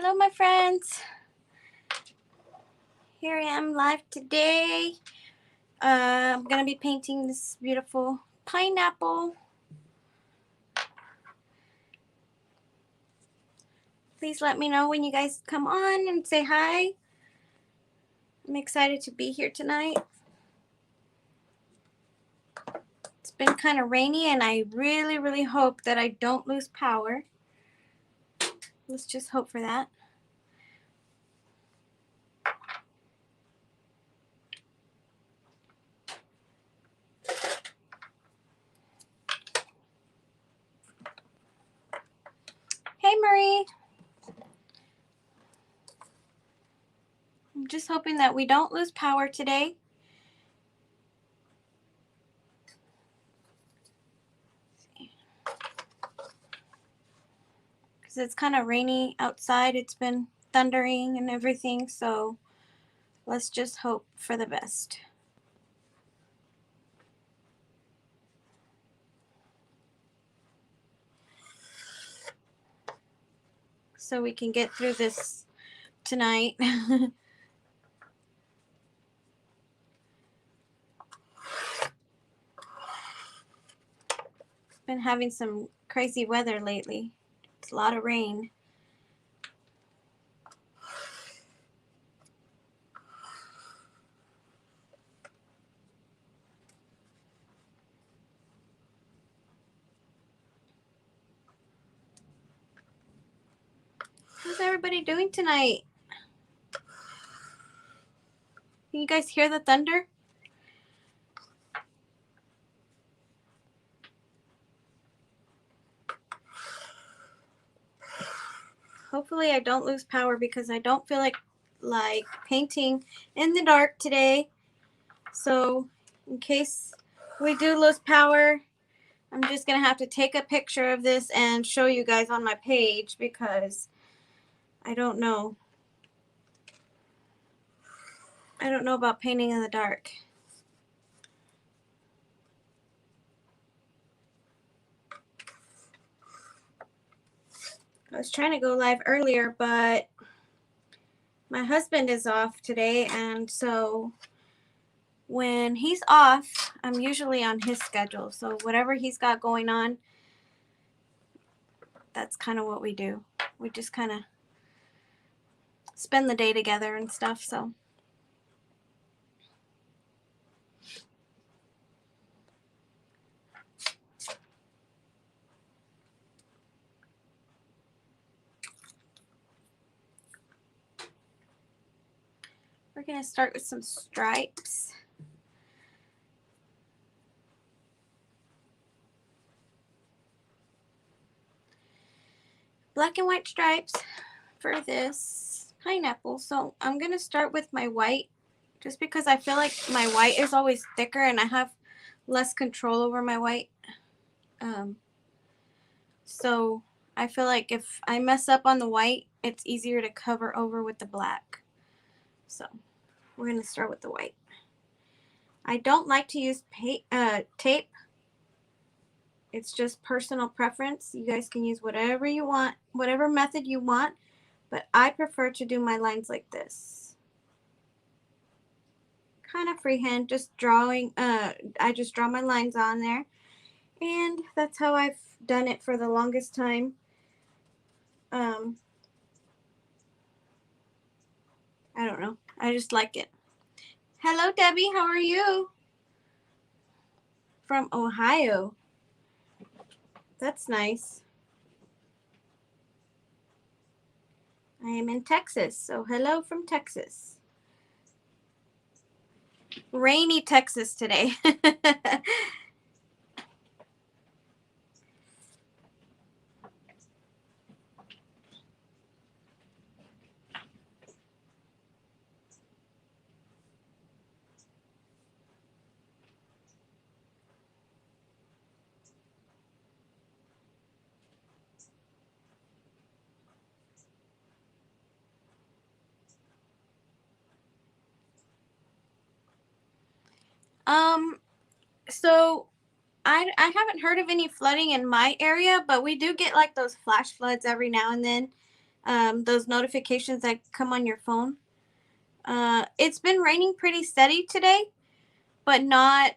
Hello, my friends. Here I am live today. I'm going to be painting this beautiful pineapple. Please let me know when you guys come on and say hi. I'm excited to be here tonight. It's been kind of rainy and I really hope that I don't lose power. Let's just hope for that. Hey, Marie. I'm just hoping that we don't lose power today. Because it's kind of rainy outside. It's been thundering and everything, so let's just hope for the best. So we can get through this tonight. Been having some crazy weather lately. It's a lot of rain. How's everybody doing tonight? Can you guys hear the thunder? Hopefully I don't lose power because I don't feel like painting in the dark today. So in case we do lose power, I'm just going to have to take a picture of this and show you guys on my page because I don't know. I don't know about painting in the dark. I was trying to go live earlier, but my husband is off today, and so when he's off, I'm usually on his schedule. So whatever he's got going on, that's kind of what we do. We just kind of spend the day together and stuff, so. We're going to start with some stripes. Black and white stripes for this pineapple. So I'm going to start with my white just because I feel like my white is always thicker and I have less control over my white. So I feel like if I mess up on the white, it's easier to cover over with the black. So we're going to start with the white. I don't like to use tape. It's just personal preference. You guys can use whatever you want, whatever method you want, but I prefer to do my lines like this. Kind of freehand, just drawing, I just draw my lines on there, and that's how I've done it for the longest time. I don't know. I just like it. Hello, Debbie. How are you? From Ohio. That's nice. I am in Texas, so hello from Texas. Rainy Texas today. So I haven't heard of any flooding in my area, but we do get like those flash floods every now and then. those notifications that come on your phone. It's been raining pretty steady today, but not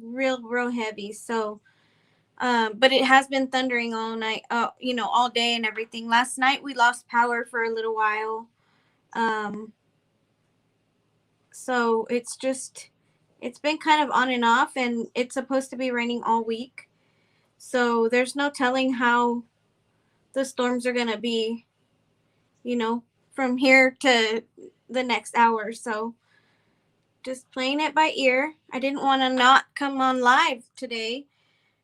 real heavy. So, but it has been thundering all night, all day and everything. Last night we lost power for a little while. Um, so it's been kind of on and off, and it's supposed to be raining all week. So there's no telling how the storms are gonna be, you know, from here to the next hour. So just playing it by ear. I didn't want to not come on live today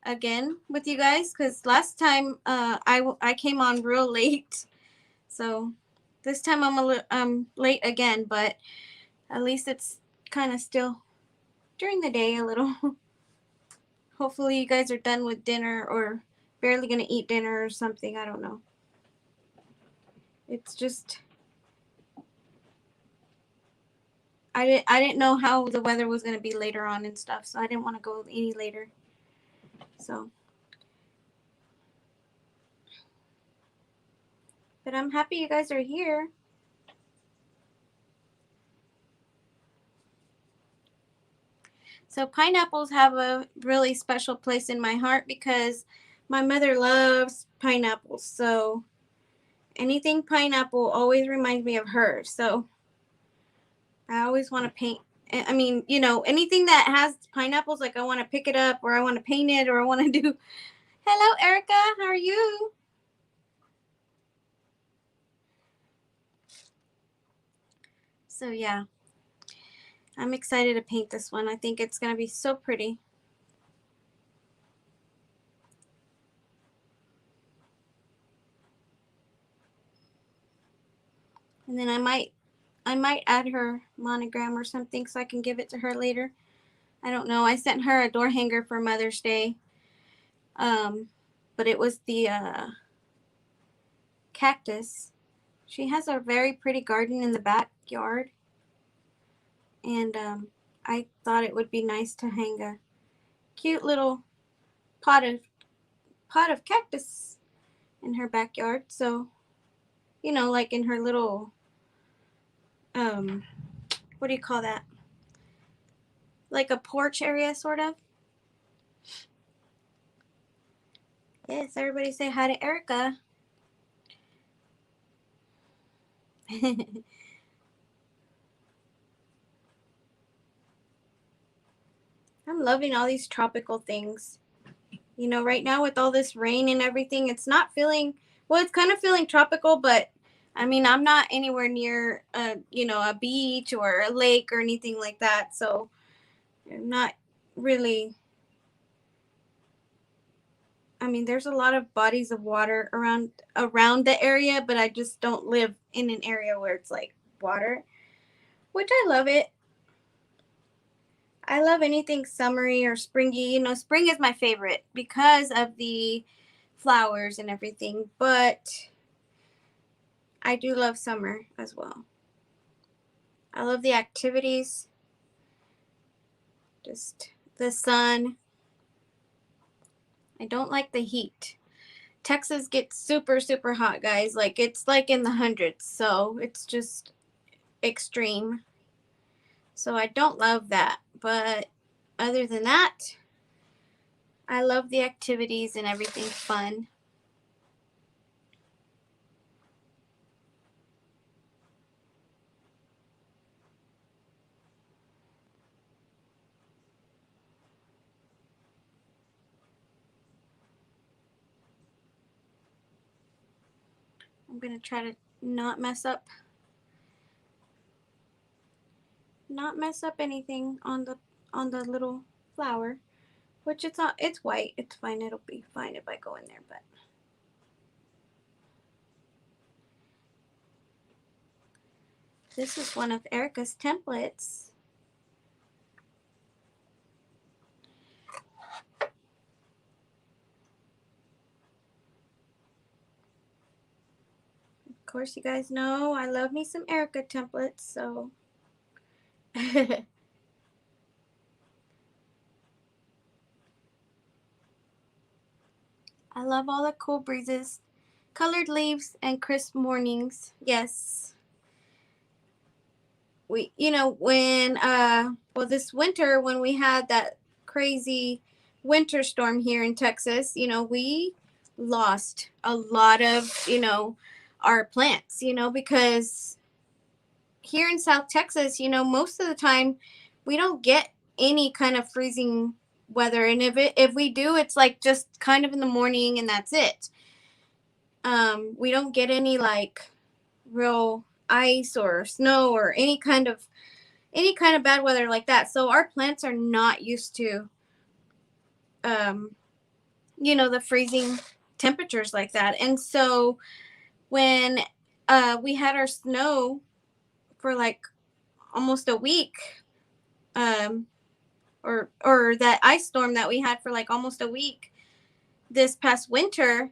again with you guys because last time I came on real late. So this time I'm late again, but at least it's kind of still during the day a little. Hopefully you guys are done with dinner or barely gonna eat dinner or something. I don't know. It's just I didn't know how the weather was gonna be later on and stuff, so I didn't want to go any later. So, but I'm happy you guys are here. So pineapples have a really special place in my heart because my mother loves pineapples. So anything pineapple always reminds me of her. So I always want to paint. I mean, anything that has pineapples, like I want to pick it up or I want to paint it or I want to do. Hello, Erica. How are you? So yeah, I'm excited to paint this one. I think it's going to be so pretty. And then I might add her monogram or something so I can give it to her later. I don't know. I sent her a door hanger for Mother's Day. But it was the cactus. She has a very pretty garden in the backyard. And I thought it would be nice to hang a cute little pot of cactus in her backyard. So, like in her little what do you call that? Like a porch area sort of. Yes, everybody say hi to Erica. I'm loving all these tropical things. Right now with all this rain and everything, it's not feeling, well, it's kind of feeling tropical, but I mean, I'm not anywhere near a beach or a lake or anything like that. So I'm not really, I mean, there's a lot of bodies of water around the area, but I just don't live in an area where it's like water, which I love it. I love anything summery or springy. Spring is my favorite because of the flowers and everything, but I do love summer as well. I love the activities, just the sun. I don't like the heat. Texas gets super, super hot, guys. Like, it's like in the hundreds, so it's just extreme. So I don't love that. But other than that, I love the activities and everything fun. I'm going to try to not mess up anything on the little flower, which it's white. It's fine. It'll be fine if I go in there, but this is one of Erica's templates. Of course, you guys know I love me some Erica templates, so I love all the cool breezes Colored leaves and crisp mornings. Yes. We, when well, this winter when we had that crazy winter storm here in Texas, we lost a lot of, our plants, because here in South Texas, most of the time we don't get any kind of freezing weather, and if we do, it's like just kind of in the morning and that's it. We don't get any like real ice or snow or any kind of bad weather like that. So our plants are not used to um the freezing temperatures like that. And so when we had our snow for like almost a week, um or that ice storm that we had for like almost a week this past winter,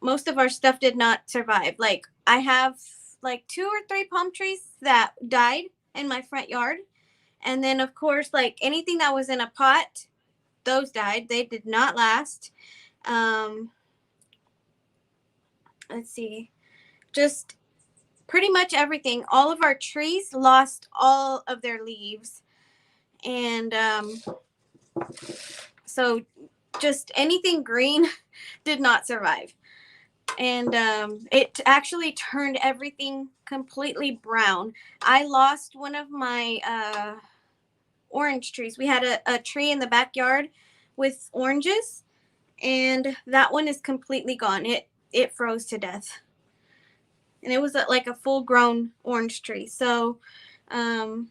most of our stuff did not survive. Like I have like 2 or 3 palm trees that died in my front yard. And then of course, like anything that was in a pot, those died. They did not last. Um, let's see. Just pretty much everything. All of our trees lost all of their leaves. And so just anything green did not survive. And it actually turned everything completely brown. I lost one of my orange trees. We had a tree in the backyard with oranges, and that one is completely gone. It froze to death, and it was like a full grown orange tree. So, um,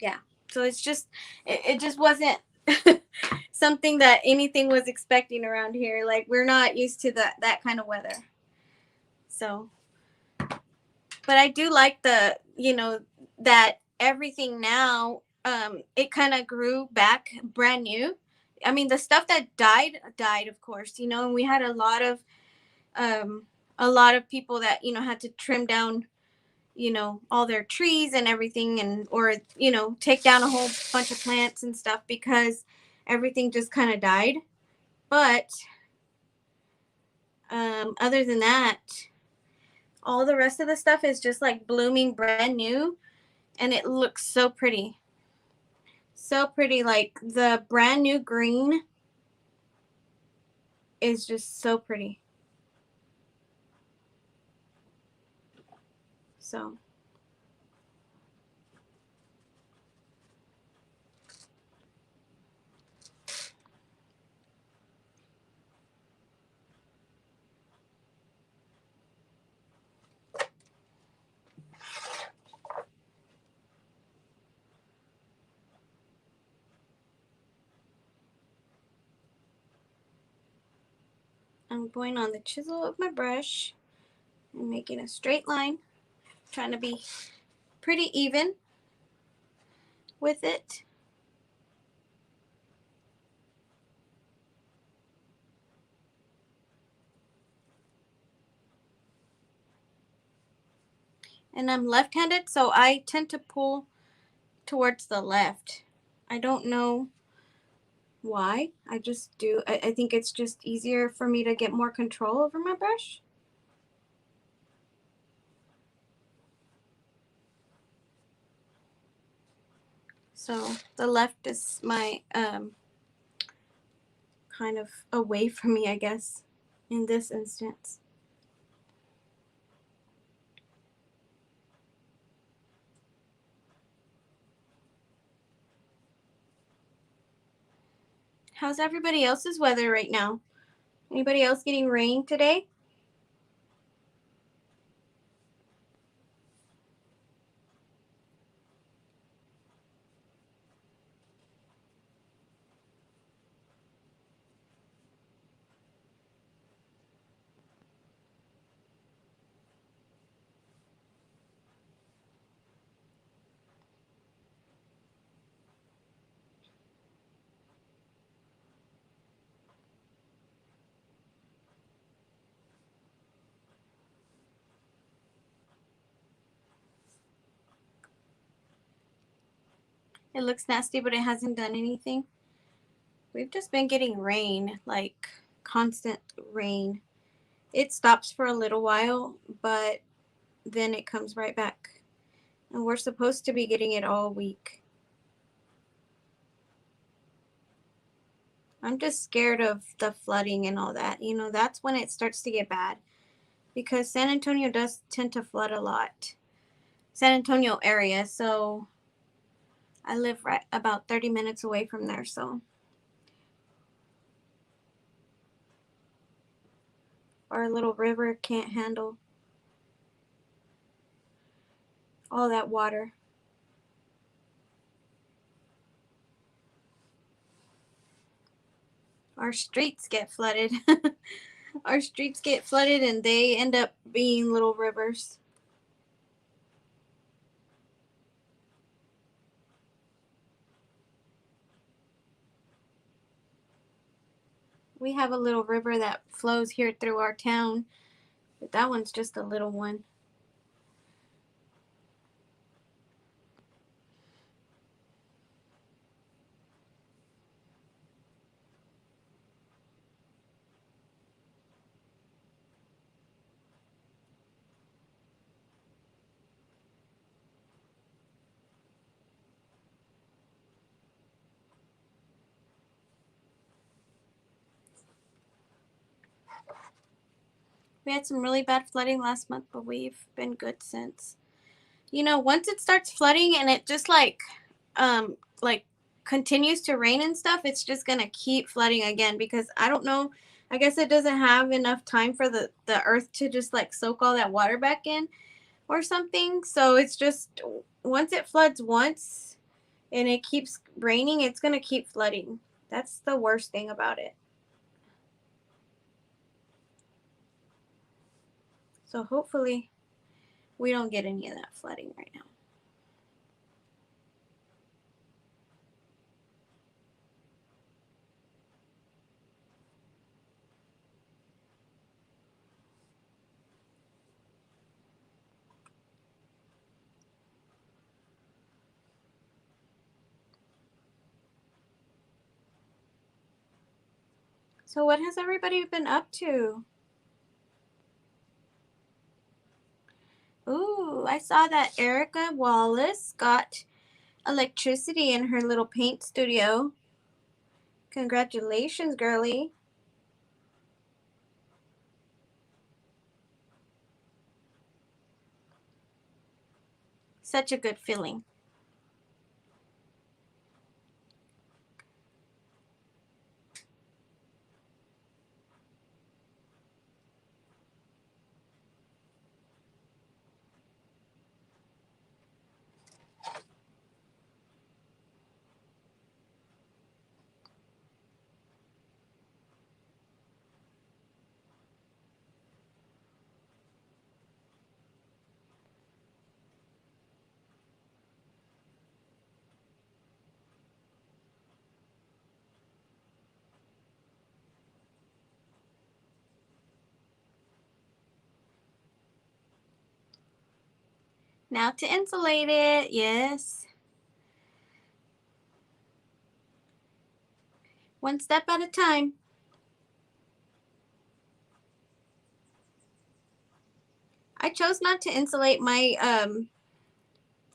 yeah. So it just wasn't something that anything was expecting around here. Like we're not used to that kind of weather. So, but I do like that everything now, it kind of grew back brand new. I mean, the stuff that died, of course, and we had um a lot of people that had to trim down all their trees and everything, and or take down a whole bunch of plants and stuff because everything just kind of died. But other than that, all the rest of the stuff is just like blooming brand new, and it looks so pretty. So pretty. Like the brand new green is just so pretty. So I'm going on the chisel of my brush and making a straight line, trying to be pretty even with it. And I'm left-handed, so I tend to pull towards the left. I don't know why. I just do. I think it's just easier for me to get more control over my brush. So the left is my kind of away from me, I guess, in this instance. How's everybody else's weather right now? Anybody else getting rain today? It looks nasty, but it hasn't done anything. We've just been getting rain like constant rain. It stops for a little while, but then it comes right back. And we're supposed to be getting it all week. I'm just scared of the flooding and all that. You know, that's when it starts to get bad, because San Antonio does tend to flood a lot. San Antonio area, so I live right about 30 minutes away from there, so our little river can't handle all that water. Our streets get flooded. Our streets get flooded and they end up being little rivers. We have a little river that flows here through our town, but that one's just a little one. We had some really bad flooding last month, but we've been good since. You know, once it starts flooding and it just like continues to rain and stuff, it's just gonna keep flooding again, because I don't know. I guess it doesn't have enough time for the earth to just like soak all that water back in or something. So it's just, once it floods once and it keeps raining, it's gonna keep flooding. That's the worst thing about it. So hopefully we don't get any of that flooding right now. So what has everybody been up to? Ooh, I saw that Erica Wallace got electricity in her little paint studio. Congratulations, girlie. Such a good feeling. Now to insulate it, yes. One step at a time. I chose not to insulate my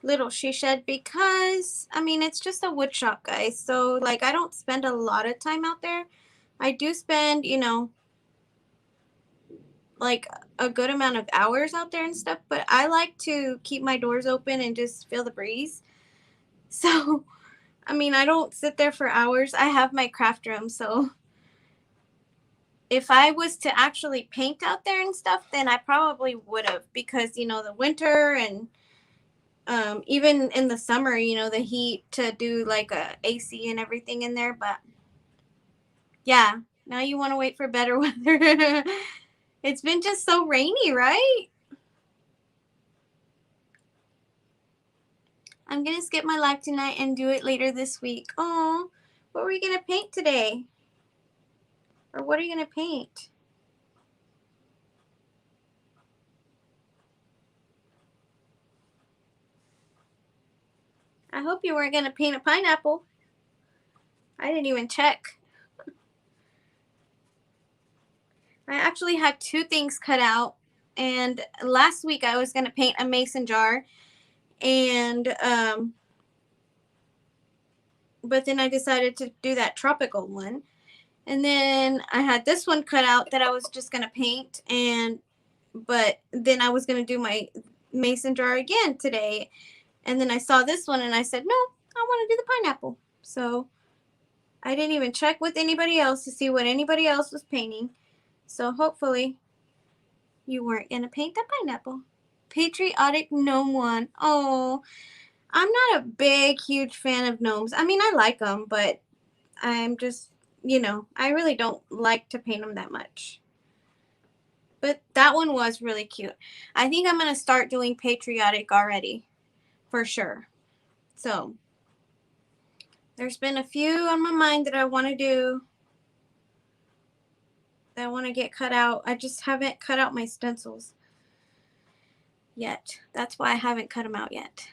little she shed because, I mean, it's just a wood shop, guys. So, like, I don't spend a lot of time out there. I do spend, you know, like a good amount of hours out there and stuff, but I like to keep my doors open and just feel the breeze. So, I mean, I don't sit there for hours. I have my craft room, so if I was to actually paint out there and stuff, then I probably would have, because, you know, the winter and even in the summer, you know, the heat to do like a AC and everything in there. But yeah, now you want to wait for better weather. It's been just so rainy, right? I'm gonna skip my live tonight and do it later this week. Oh, what were you gonna paint today? Or what are you gonna paint? I hope you weren't gonna paint a pineapple. I didn't even check. actually had 2 things cut out, and last week I was going to paint a mason jar, and but then I decided to do that tropical one. And then I had this one cut out that I was just going to paint, but then I was going to do my mason jar again today. And then I saw this one and I said, no, I want to do the pineapple. So I didn't even check with anybody else to see what anybody else was painting. So hopefully you weren't going to paint the pineapple. Patriotic Gnome one. Oh, I'm not a big, huge fan of gnomes. I mean, I like them, but I'm just, I really don't like to paint them that much. But that one was really cute. I think I'm going to start doing patriotic already, for sure. So there's been a few on my mind that I want to do, that I want to get cut out. I just haven't cut out my stencils yet. That's why I haven't cut them out yet.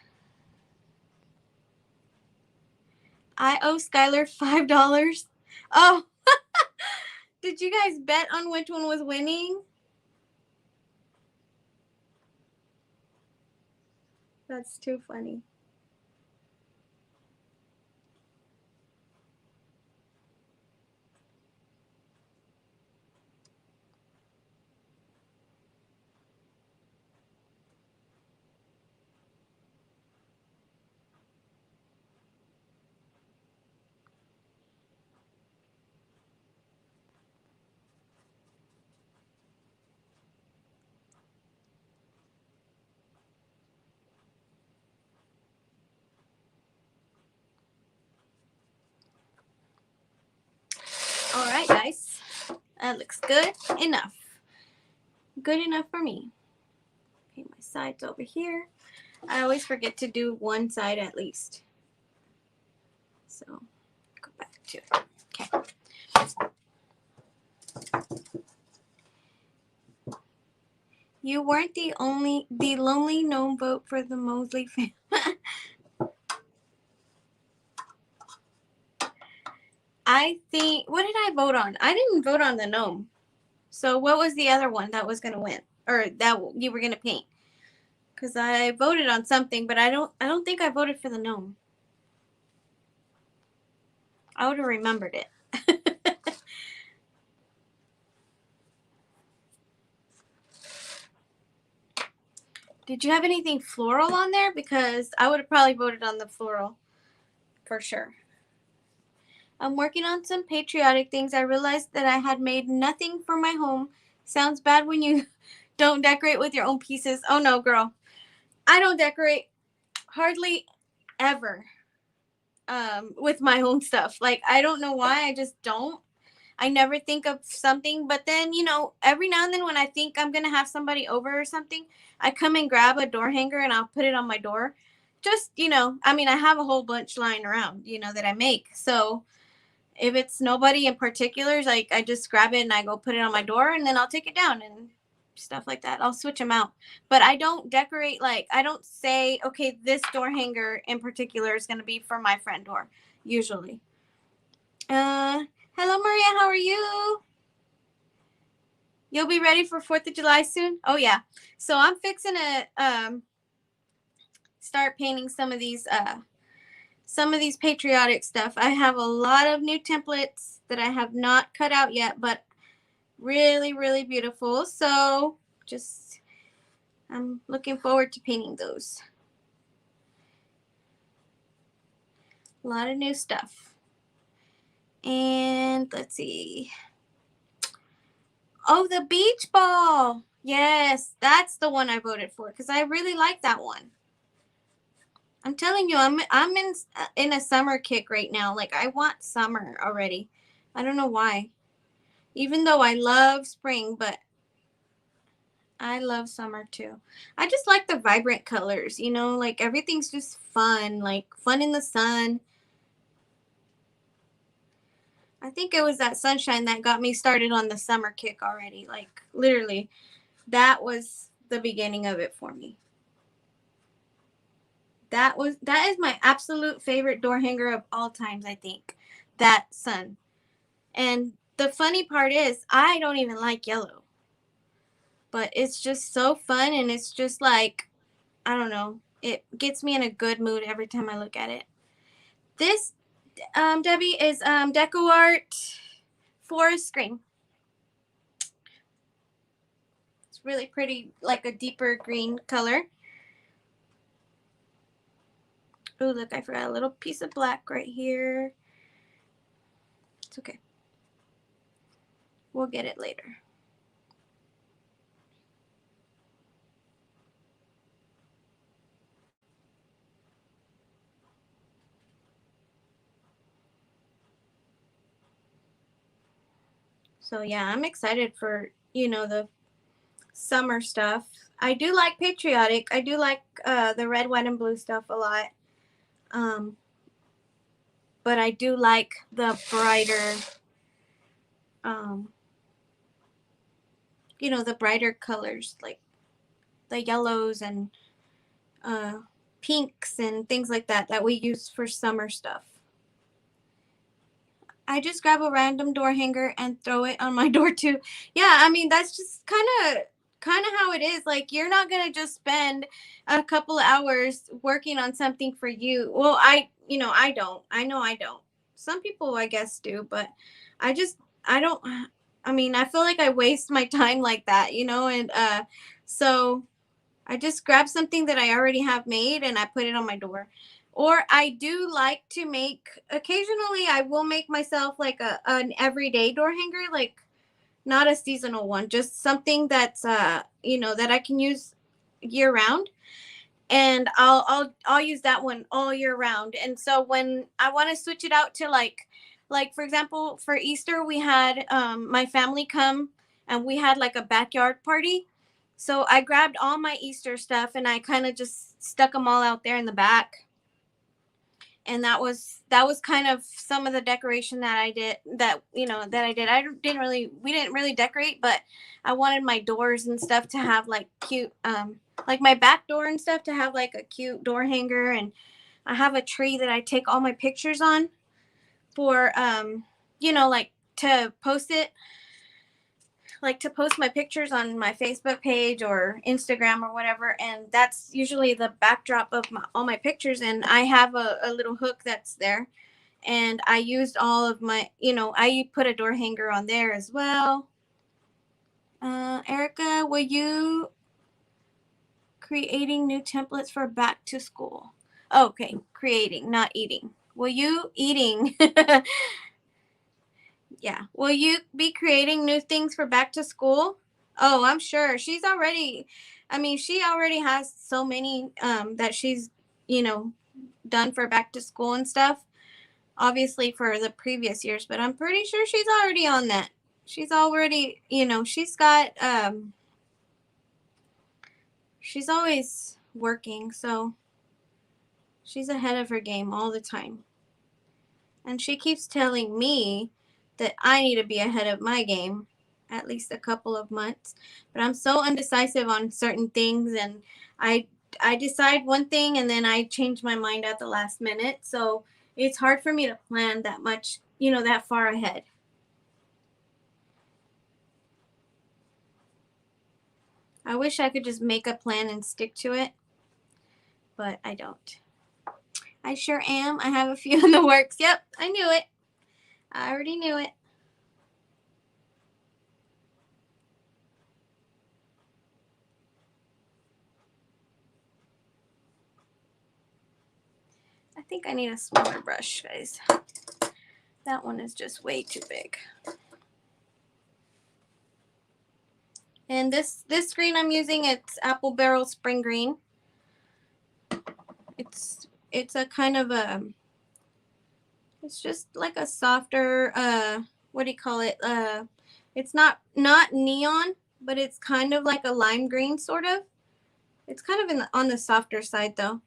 I owe Skylar $5. Oh, did you guys bet on which one was winning? That's too funny. All right, guys. That looks good enough. Good enough for me. Okay, my sides over here. I always forget to do one side at least. So, go back to it. Okay. You weren't the lonely gnome vote for the Mosley family. I think, what did I vote on? I didn't vote on the gnome. So what was the other one that was going to win, or that you were going to paint? Because I voted on something, but I don't think I voted for the gnome. I would have remembered it. Did you have anything floral on there? Because I would have probably voted on the floral for sure. I'm working on some patriotic things. I realized that I had made nothing for my home. Sounds bad when you don't decorate with your own pieces. Oh no, girl. I don't decorate hardly ever with my own stuff. Like, I don't know why. I just don't. I never think of something, but then, every now and then when I think I'm going to have somebody over or something, I come and grab a door hanger and I'll put it on my door. Just, I mean, I have a whole bunch lying around, that I make. So if it's nobody in particular, like, I just grab it and I go put it on my door, and then I'll take it down and stuff like that. I'll switch them out. But I don't decorate, like, I don't say, okay, this door hanger in particular is going to be for my front door, usually. Hello, Maria. How are you? You'll be ready for 4th of July soon? Oh, yeah. So I'm fixing to start painting some of these patriotic stuff. I have a lot of new templates that I have not cut out yet, but really, really beautiful. So I'm looking forward to painting those. A lot of new stuff. And let's see. Oh, the beach ball. Yes, that's the one I voted for because I really like that one. I'm telling you, I'm in a summer kick right now. Like, I want summer already. I don't know why. Even though I love spring, but I love summer too. I just like the vibrant colors, like everything's just fun, like fun in the sun. I think it was that sunshine that got me started on the summer kick already. Like, literally, that was the beginning of it for me. That is my absolute favorite door hanger of all times, I think. That sun. And the funny part is, I don't even like yellow. But it's just so fun, and it's just like, I don't know, it gets me in a good mood every time I look at it. This, Debbie, is DecoArt Forest Green. It's really pretty, like a deeper green color. Oh, look, I forgot a little piece of black right here. It's okay. We'll get it later. So yeah, I'm excited for, the summer stuff. I do like patriotic. I do like the red, white, and blue stuff a lot. Um, but I do like the brighter, um, the brighter colors, like the yellows and uh, pinks and things like that we use for summer stuff. I just grab a random door hanger and throw it on my door too. Yeah, I mean that's just kind of how it is. Like you're not going to just spend a couple of hours working on something for you. Well, I don't. I know I don't. Some people I guess do, but I just I don't I mean, I feel like I waste my time like that, and so I just grab something that I already have made and I put it on my door. Or I do like to make, occasionally I will make myself like an everyday door hanger, like not a seasonal one, just something that's that I can use year round. And I'll use that one all year round. And so when I want to switch it out to like for example, for Easter we had my family come and we had like a backyard party. So I grabbed all my Easter stuff and I kind of just stuck them all out there in the back. And that was kind of some of the decoration that I did, we didn't really decorate, but I wanted my doors and stuff to have like cute, like my back door and stuff to have like a cute door hanger. And I have a tree that I take all my pictures on for, like to post it, like to post my pictures on my Facebook page or Instagram or whatever. And that's usually the backdrop of all my pictures. And I have a little hook that's there. And I used all of my, I put a door hanger on there as well. Erica, were you creating new templates for back to school? Oh, okay, creating, not eating. Will you eating? Yeah. Will you be creating new things for back to school? Oh, I'm sure. She already has so many that she's, you know, done for back to school and stuff. Obviously for the previous years, but I'm pretty sure she's already on that. She's already, she's always working, so she's ahead of her game all the time. And she keeps telling me that I need to be ahead of my game at least a couple of months. But I'm so undecisive on certain things, and I I decide one thing and then I change my mind at the last minute. So it's hard for me to plan that much, that far ahead. I wish I could just make a plan and stick to it, but I don't. I sure am. I have a few in the works. Yep, I knew it. I already knew it. I think I need a smaller brush, guys. That one is just way too big. And this green I'm using, it's Apple Barrel Spring Green. It's a kind of a, it's just like a softer, what do you call it? It's not neon, but it's kind of like a lime green sort of. It's kind of on the softer side though.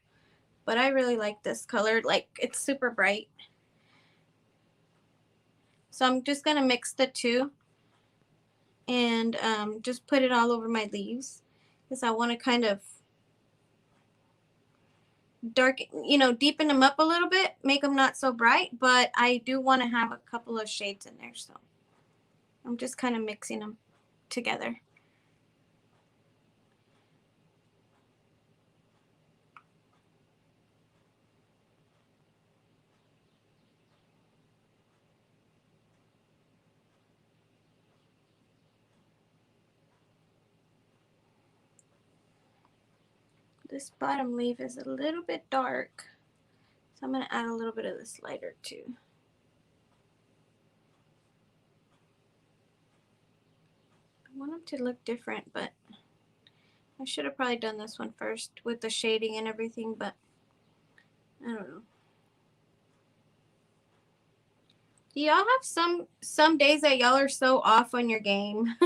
But I really like this color. Like it's super bright. So I'm just gonna mix the two and just put it all over my leaves because I want to kind of deepen them up a little bit, make them not so bright, but I do want to have a couple of shades in there. So I'm just kind of mixing them together. This bottom leaf is a little bit dark, so I'm going to add a little bit of this lighter too. I want them to look different, but I should have probably done this one first with the shading and everything, but I don't know. Do y'all have some days that y'all are so off on your game?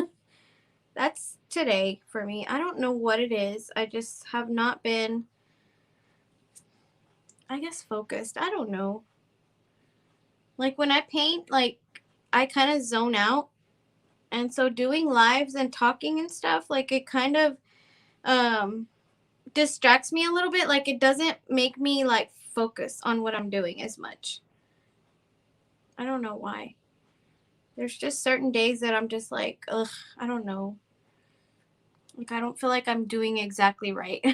That's today for me. I don't know what it is. I just have not been, I guess, focused. I don't know. Like when I paint, like I kind of zone out. And so doing lives and talking and stuff, like it kind of distracts me a little bit. Like it doesn't make me like focus on what I'm doing as much. I don't know why. There's just certain days that I'm just like, ugh, I don't know. Like I don't feel like I'm doing exactly right.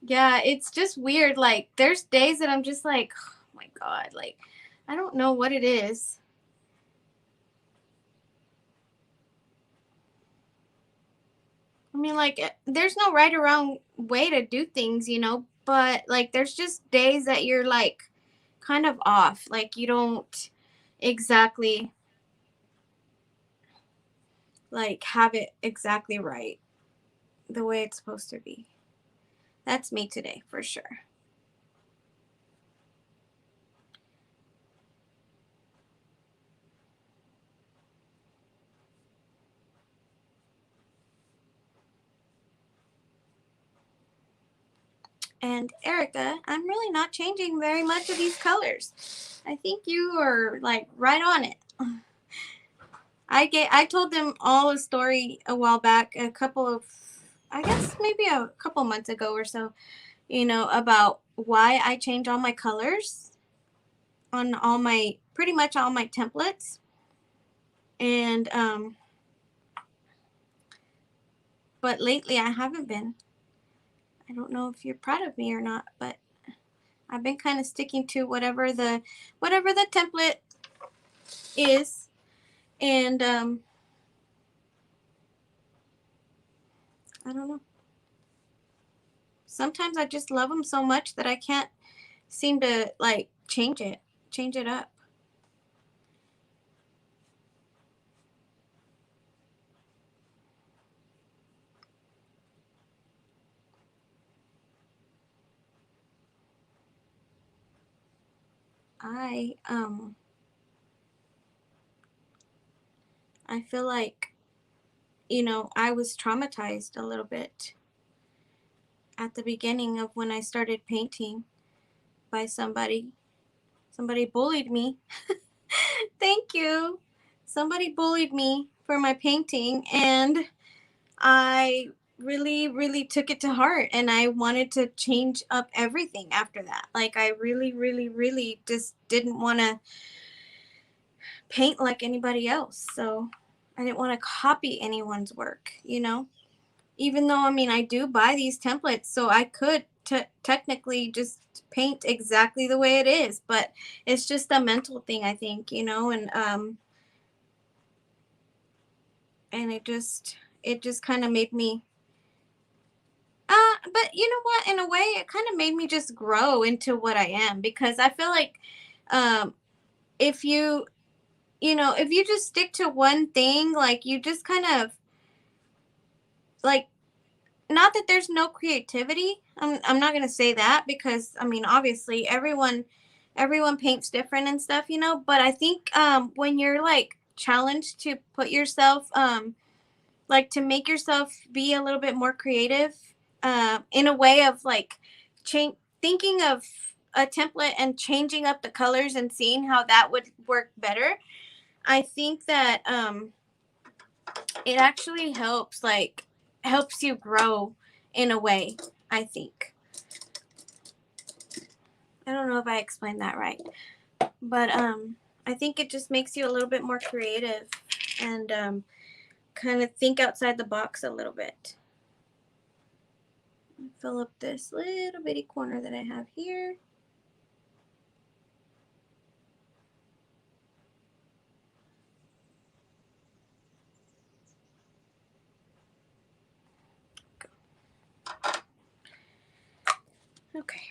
Yeah, it's just weird. Like there's days that I'm just like, oh my God, like I don't know what it is. I mean, like there's no right or wrong way to do things, you know, but like there's just days that you're like kind of off. Like you don't exactly like have it exactly right the way it's supposed to be. That's me today for sure. And Erica, I'm really not changing very much of these colors. I think you are like right on it. I told them all a story a while back, a couple of, I guess maybe a couple months ago or so, you know, about why I change all my colors on all my, pretty much all my templates. And but lately I haven't been. I don't know if you're proud of me or not, but I've been kind of sticking to whatever the template is. And I don't know. Sometimes I just love them so much that I can't seem to like change it up. I um I feel like, you know, I was traumatized a little bit at the beginning of when I started painting by somebody. Somebody bullied me. Thank you. Somebody bullied me for my painting, and I really took it to heart, and I wanted to change up everything after that. Like I really just didn't want to paint like anybody else. So I didn't want to copy anyone's work, you know? Even though, I mean, I do buy these templates, so I could technically just paint exactly the way it is, but it's just a mental thing, I think, you know, and it just kind of made me but you know what, in a way it kind of made me just grow into what I am, because I feel like um if you know, if you just stick to one thing, like you just kind of like, not that there's no creativity. I'm not gonna say that, because I mean obviously everyone paints different and stuff, you know, but I think when you're like challenged to put yourself like to make yourself be a little bit more creative in a way of like change, thinking of a template and changing up the colors and seeing how that would work better, I think that it actually helps, like helps you grow in a way, I think. I don't know if I explained that right, but I think it just makes you a little bit more creative and kind of think outside the box a little bit. Fill up this little bitty corner that I have here. Okay.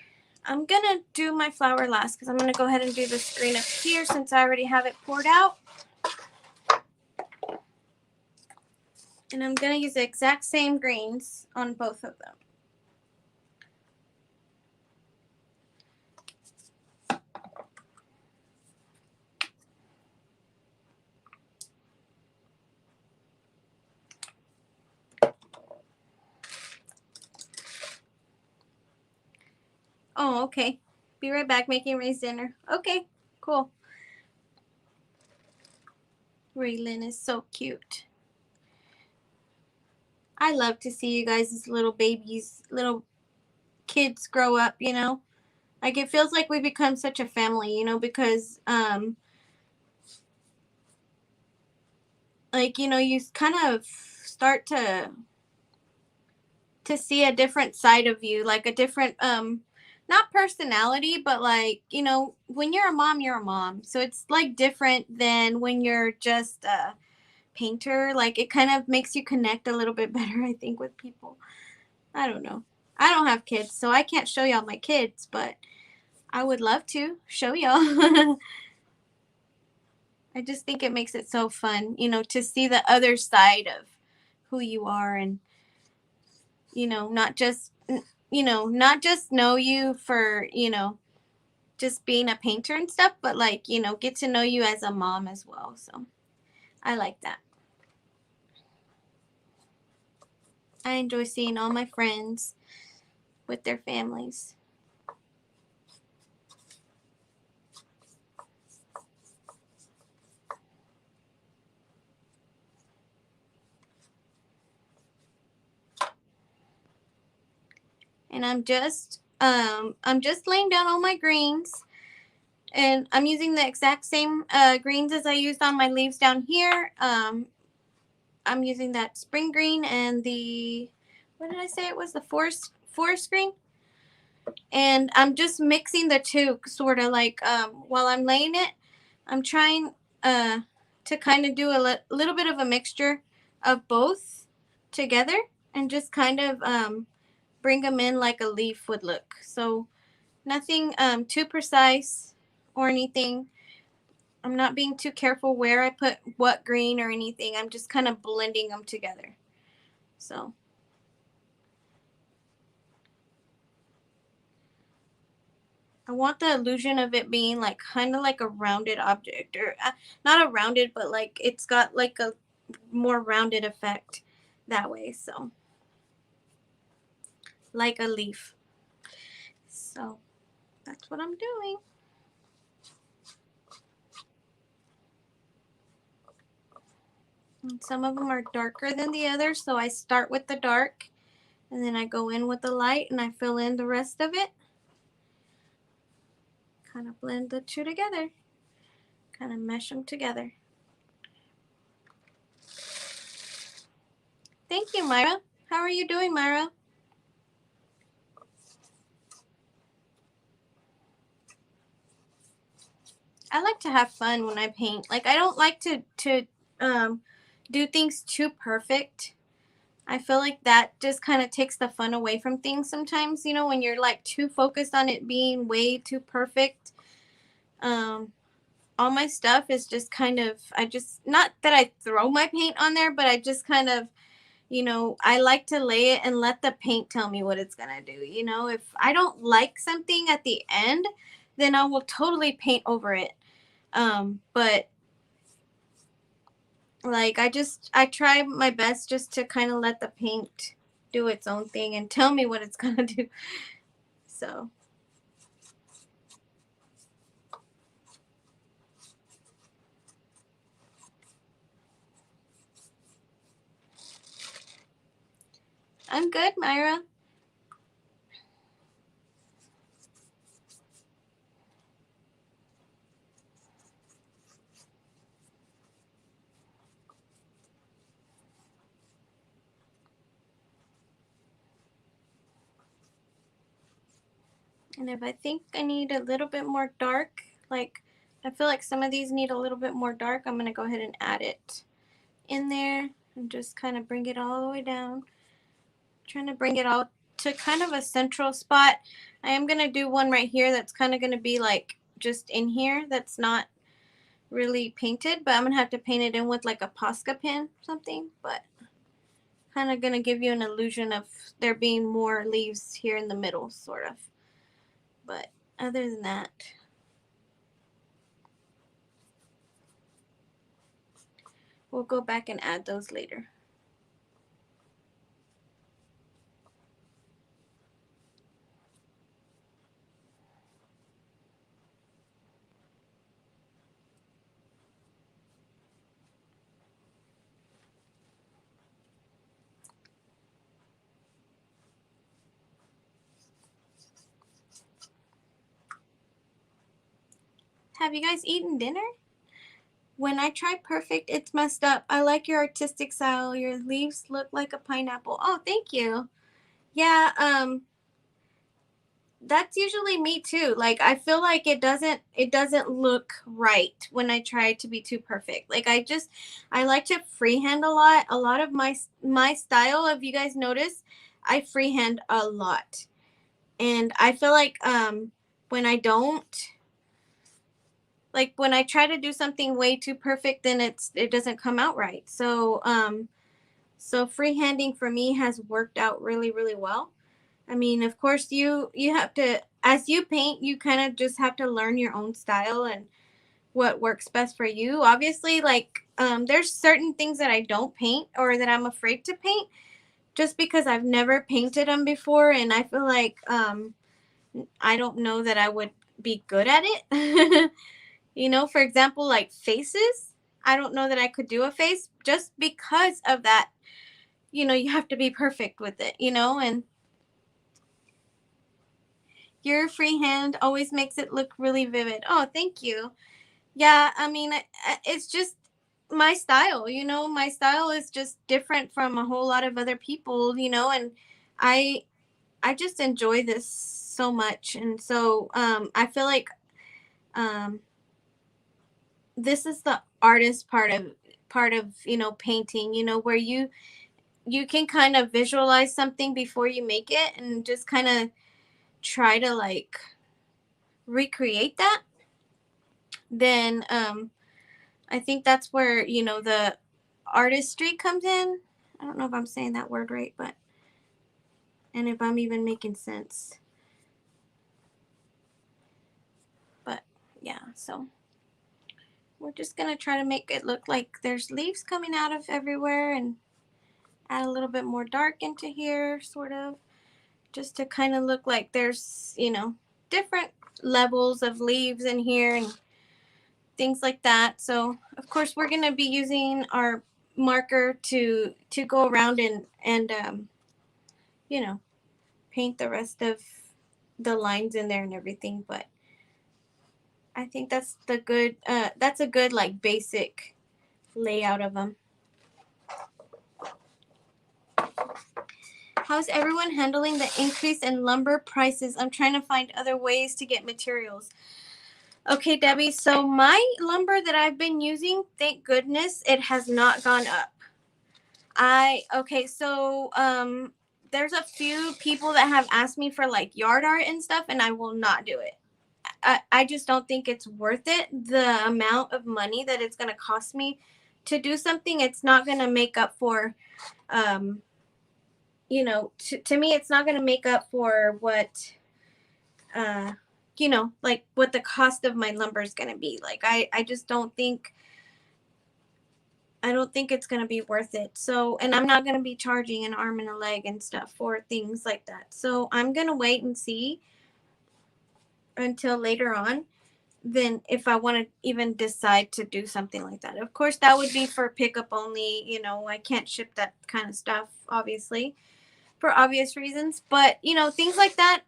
I'm going to do my flower last because I'm going to go ahead and do this green up here since I already have it poured out. And I'm going to use the exact same greens on both of them. Oh, okay. Be right back making Ray's dinner. Okay, cool. Raylan is so cute. I love to see you guys as little babies, little kids grow up, you know. Like it feels like we become such a family, you know, because like, you know, you kind of start to see a different side of you, like a different not personality, but like, you know, when you're a mom, you're a mom. So it's like different than when you're just a painter. Like it kind of makes you connect a little bit better, I think, with people. I don't know. I don't have kids, so I can't show y'all my kids, but I would love to show y'all. I just think it makes it so fun, you know, to see the other side of who you are and, you know, not just, you know, not just know you for, you know, just being a painter and stuff, but like, you know, get to know you as a mom as well. So I like that. I enjoy seeing all my friends with their families. And I'm just laying down all my greens, and I'm using the exact same greens as I used on my leaves down here. I'm using that spring green and the, what did I say it was, the forest green, and I'm just mixing the two, sort of like while I'm laying it, I'm trying to kind of do a little bit of a mixture of both together and just kind of bring them in like a leaf would look. So nothing too precise or anything. I'm not being too careful where I put what green or anything. I'm just kind of blending them together. So I want the illusion of it being like kind of like a rounded object, or not a rounded, but like it's got like a more rounded effect that way. So like a leaf. So that's what I'm doing. And some of them are darker than the others, so I start with the dark and then I go in with the light and I fill in the rest of it. Kind of blend the two together. Kind of mesh them together. Thank you, Myra. How are you doing, Myra? I like to have fun when I paint. Like I don't like to do things too perfect. I feel like that just kind of takes the fun away from things sometimes, you know, when you're like too focused on it being way too perfect. Um all my stuff is just kind of, I just, not that I throw my paint on there, but I just kind of, you know, I like to lay it and let the paint tell me what it's going to do. You know, if I don't like something at the end, then I will totally paint over it. But like I try my best just to kind of let the paint do its own thing and tell me what it's going to do. So I'm good, Myra. And if I think I need a little bit more dark, like I feel like some of these need a little bit more dark, I'm going to go ahead and add it in there and just kind of bring it all the way down. Trying to bring it all to kind of a central spot. I am going to do one right here that's kind of going to be like just in here. That's not really painted, but I'm going to have to paint it in with like a Posca pen something, but kind of going to give you an illusion of there being more leaves here in the middle, sort of. But other than that, we'll go back and add those later. Have you guys eaten dinner? When I try perfect, it's messed up. I like your artistic style. Your leaves look like a pineapple. Oh, thank you. Yeah, that's usually me too. Like I feel like it doesn't look right when I try to be too perfect. Like I like to freehand a lot. A lot of my style, if you guys notice, I freehand a lot. And I feel like when I don't, like when I try to do something way too perfect, then it doesn't come out right. So freehanding for me has worked out really, really well. I mean, of course, you have to, as you paint, you kind of just have to learn your own style and what works best for you. Obviously, like there's certain things that I don't paint or that I'm afraid to paint just because I've never painted them before, and I feel like I don't know that I would be good at it. You know, for example, like faces. I don't know that I could do a face just because of that. You know, you have to be perfect with it, you know, and your freehand always makes it look really vivid. Oh, thank you. Yeah, I mean, it's just my style, you know, my style is just different from a whole lot of other people, you know, and I I just enjoy this so much. And so I feel like um this is the artist part of, you know, painting, you know, where you can kind of visualize something before you make it and just kind of try to like recreate that. Then I think that's where, you know, the artistry comes in. I don't know if I'm saying that word right, but and if I'm even making sense. But yeah, so we're just gonna try to make it look like there's leaves coming out of everywhere and add a little bit more dark into here, sort of, just to kind of look like there's, you know, different levels of leaves in here and things like that. So of course we're gonna be using our marker to go around and you know, paint the rest of the lines in there and everything. But I think that's a good like basic layout of them. How's everyone handling the increase in lumber prices? I'm trying to find other ways to get materials. Okay, Debbie, so my lumber that I've been using, thank goodness it has not gone up. There's a few people that have asked me for like yard art and stuff, and I will not do it. I just don't think it's worth it. The amount of money that it's going to cost me to do something, it's not going to make up for, um, you know, to me, it's not going to make up for what, uh, you know, like what the cost of my lumber is going to be. Like, I just I don't think it's going to be worth it. So, and I'm not going to be charging an arm and a leg and stuff for things like that. So I'm going to wait and see until later on, then if I want to even decide to do something like that. Of course, that would be for pickup only. You know, I can't ship that kind of stuff, obviously, for obvious reasons. But, you know, things like that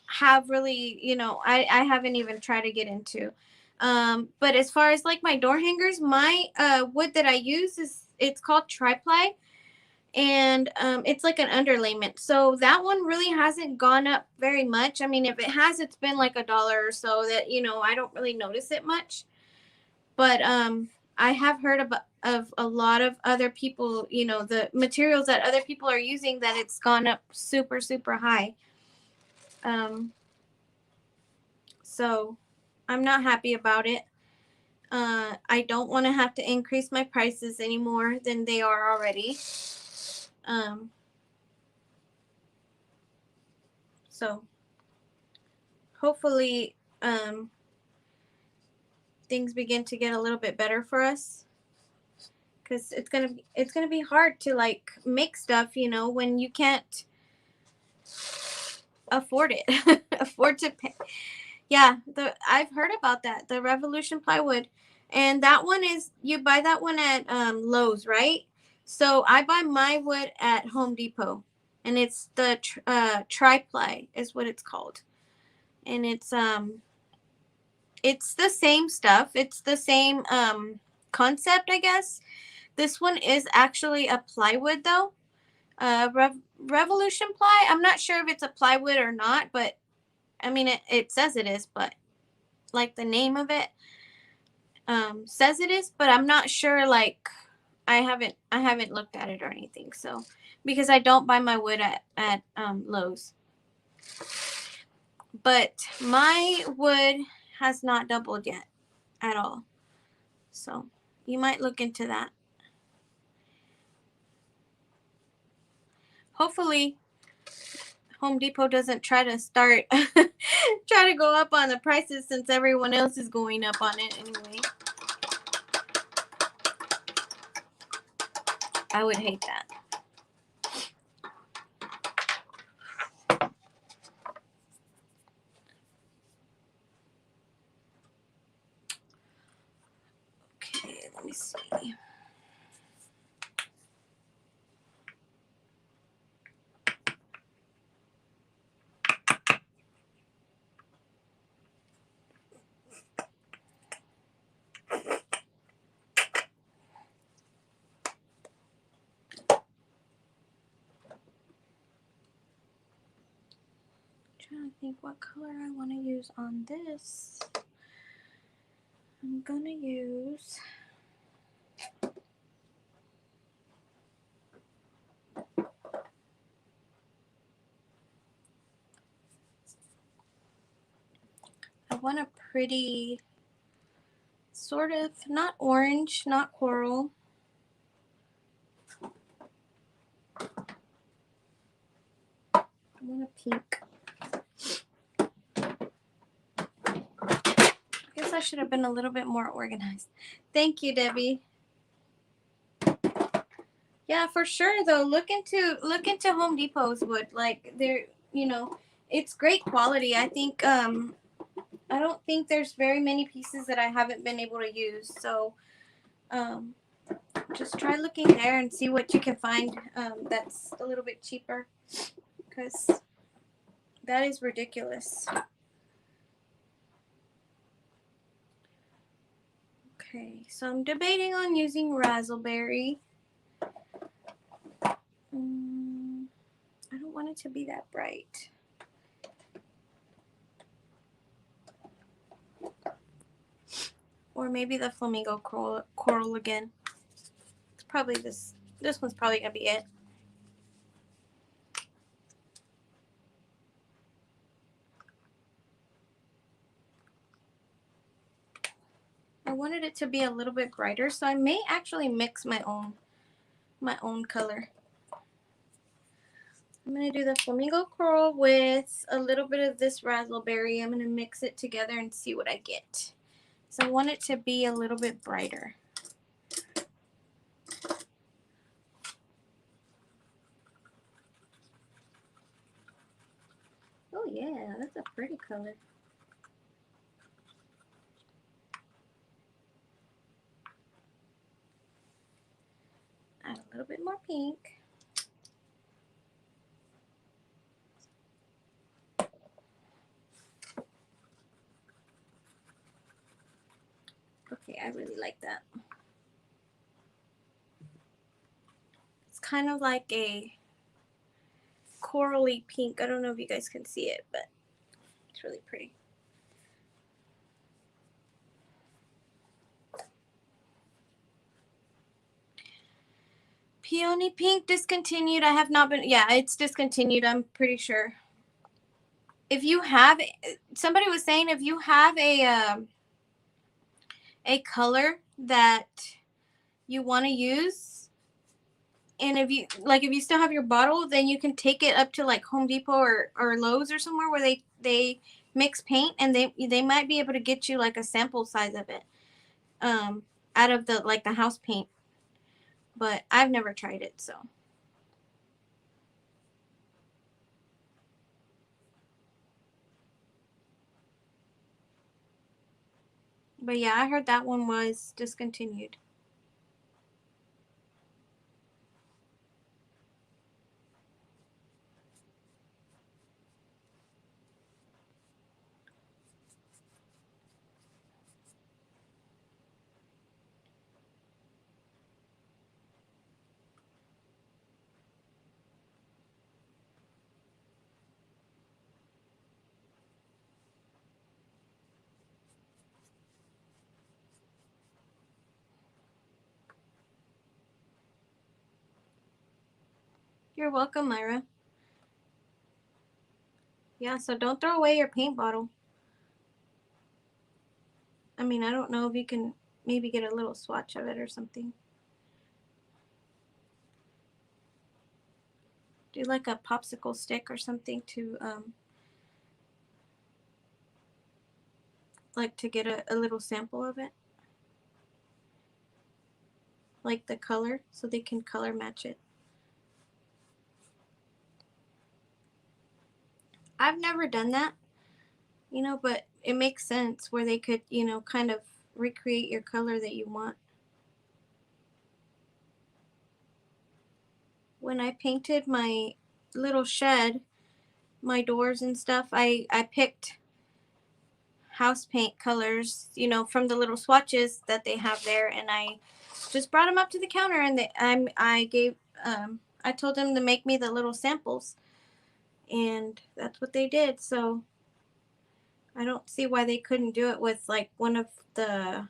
have really, you know, I haven't even tried to get into. But as far as like my door hangers, my wood that I use it's called tri-ply, and it's like an underlayment. So that one really hasn't gone up very much. I mean, if it has, it's been like $1 or so that, you know, I don't really notice it much. But I have heard of a lot of other people, you know, the materials that other people are using, that it's gone up super, super high. So I'm not happy about it. I don't want to have to increase my prices any more than they are already. So hopefully things begin to get a little bit better for us, because it's gonna be hard to like make stuff, you know, when you can't afford it. Afford to pay. Yeah, I've heard about that, the Revolution plywood, and that one is, you buy that one at Lowe's, right? So I buy my wood at Home Depot, and it's the tri-ply is what it's called, and it's the same stuff. It's the same concept, I guess. This one is actually a plywood though. Revolution ply. I'm not sure if it's a plywood or not, but I mean it says it is, but like the name of it says it is, but I'm not sure. Like I haven't looked at it or anything. So because I don't buy my wood at Lowe's, but my wood has not doubled yet at all. So you might look into that. Hopefully Home Depot doesn't try to start try to go up on the prices, since everyone else is going up on it anyway. I would hate that. Okay, let me see. Trying to think what color I want to use on this. I'm gonna use I want a pretty sort of, not orange, not coral. I want a pink. I guess I should have been a little bit more organized. Thank you, Debbie. Yeah, for sure though. Look into Home Depot's wood. Like they're, you know, it's great quality. I think I don't think there's very many pieces that I haven't been able to use. So just try looking there and see what you can find that's a little bit cheaper, because that is ridiculous. Okay, so I'm debating on using razzleberry. I don't want it to be that bright. Or maybe the flamingo coral again. It's probably this one's probably gonna be it. I wanted it to be a little bit brighter, so I may actually mix my own color. I'm going to do the flamingo coral with a little bit of this razzleberry. I'm going to mix it together and see what I get. So I want it to be a little bit brighter. Oh yeah, that's a pretty color. Add a little bit more pink. Okay, I really like that. It's kind of like a corally pink. I don't know if you guys can see it, but it's really pretty. Peony Pink discontinued. I have not been. Yeah, it's discontinued. I'm pretty sure. If you have, somebody was saying if you have a color that you want to use, and if you still have your bottle, then you can take it up to like Home Depot or Lowe's or somewhere where they mix paint, and they might be able to get you like a sample size of it, out of the house paint. But I've never tried it, so. But yeah, I heard that one was discontinued. You're welcome, Myra. Yeah, so don't throw away your paint bottle. I mean, I don't know if you can maybe get a little swatch of it or something. Do like a popsicle stick or something to like to get a little sample of it. Like the color, so they can color match it. I've never done that, but it makes sense where they could, kind of recreate your color that you want. When I painted my little shed, my doors and stuff, I picked house paint colors, from the little swatches that they have there, and I just brought them up to the counter, and I told them to make me the little samples, and that's what they did. So I don't see why they couldn't do it with like one of the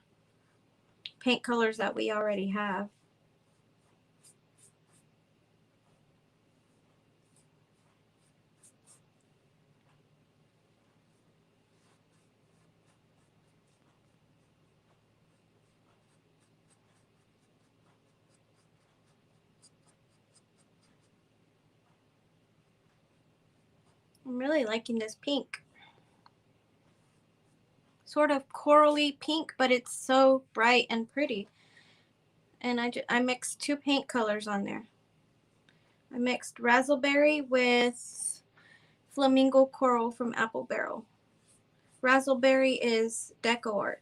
paint colors that we already have. I'm really liking this pink. Sort of corally pink, but it's so bright and pretty. And I mixed two paint colors on there. I mixed Razzleberry with Flamingo Coral from Apple Barrel. Razzleberry is Deco Art.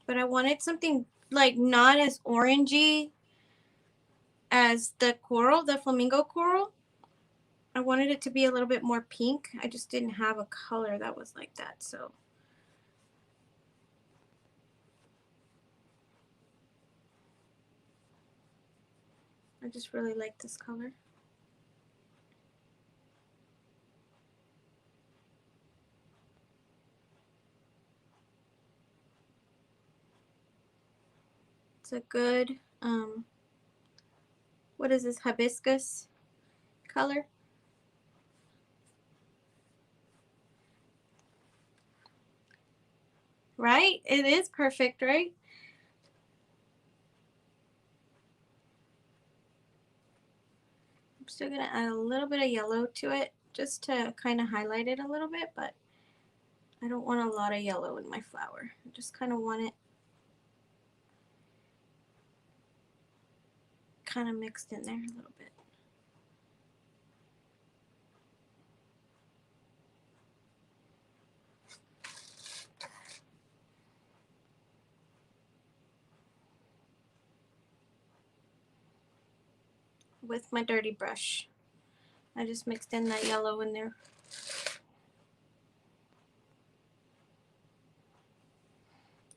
But I wanted something like not as orangey as the coral, the Flamingo Coral. I wanted it to be a little bit more pink. I just didn't have a color that was like that, so. I just really like this color. It's a good, what is this, hibiscus color? Right? It is perfect, right? I'm still going to add a little bit of yellow to it just to kind of highlight it a little bit, but I don't want a lot of yellow in my flower. I just kind of want it kind of mixed in there a little bit. With my dirty brush. I just mixed in that yellow in there.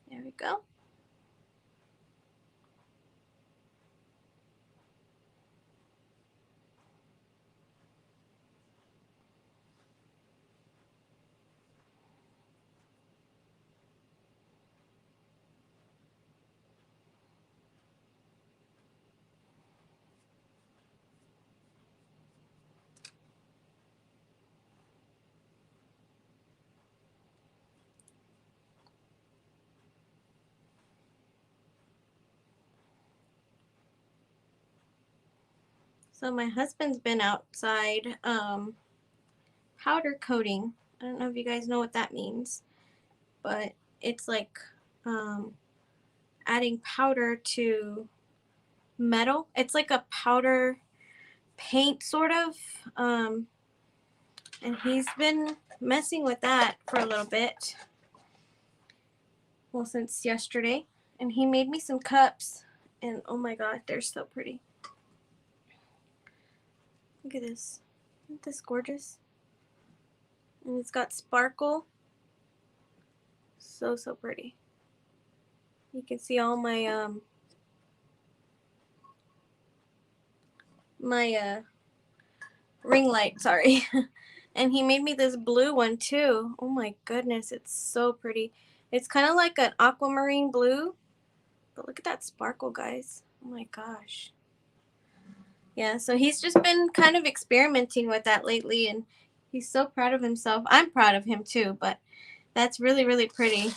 There we go. So my husband's been outside powder coating. I don't know if you guys know what that means, but it's like um, adding powder to metal. It's like a powder paint sort of. And he's been messing with that for a little bit. Well, since yesterday. And he made me some cups. And oh my god, they're so pretty. Look at this. Isn't this gorgeous? And it's got sparkle. So, so pretty. You can see all my ring light, sorry. And he made me this blue one too. Oh my goodness, it's so pretty. It's kind of like an aquamarine blue, but look at that sparkle, guys. Oh my gosh. Yeah, so he's just been kind of experimenting with that lately, and he's so proud of himself. I'm proud of him too, but that's really, really pretty.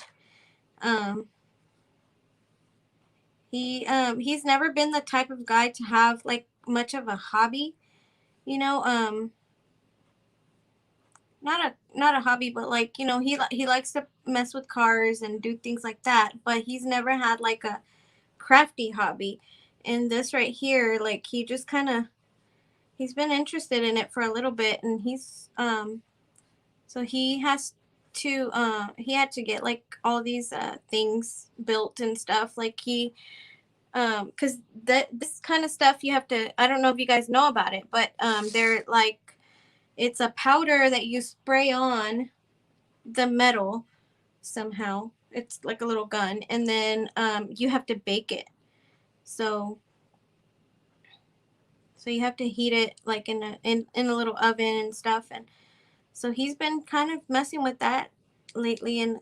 He's never been the type of guy to have like much of a hobby, you know. Not a hobby, but like, you know, he likes to mess with cars and do things like that, but he's never had like a crafty hobby. And this right here, like, he just kind of, he's been interested in it for a little bit, and so he had to get like all these things built and stuff, like because this kind of stuff you have to, I don't know if you guys know about it, but they're like, it's a powder that you spray on the metal somehow. It's like a little gun, and then you have to bake it. So you have to heat it like in a little oven and stuff. And so he's been kind of messing with that lately, and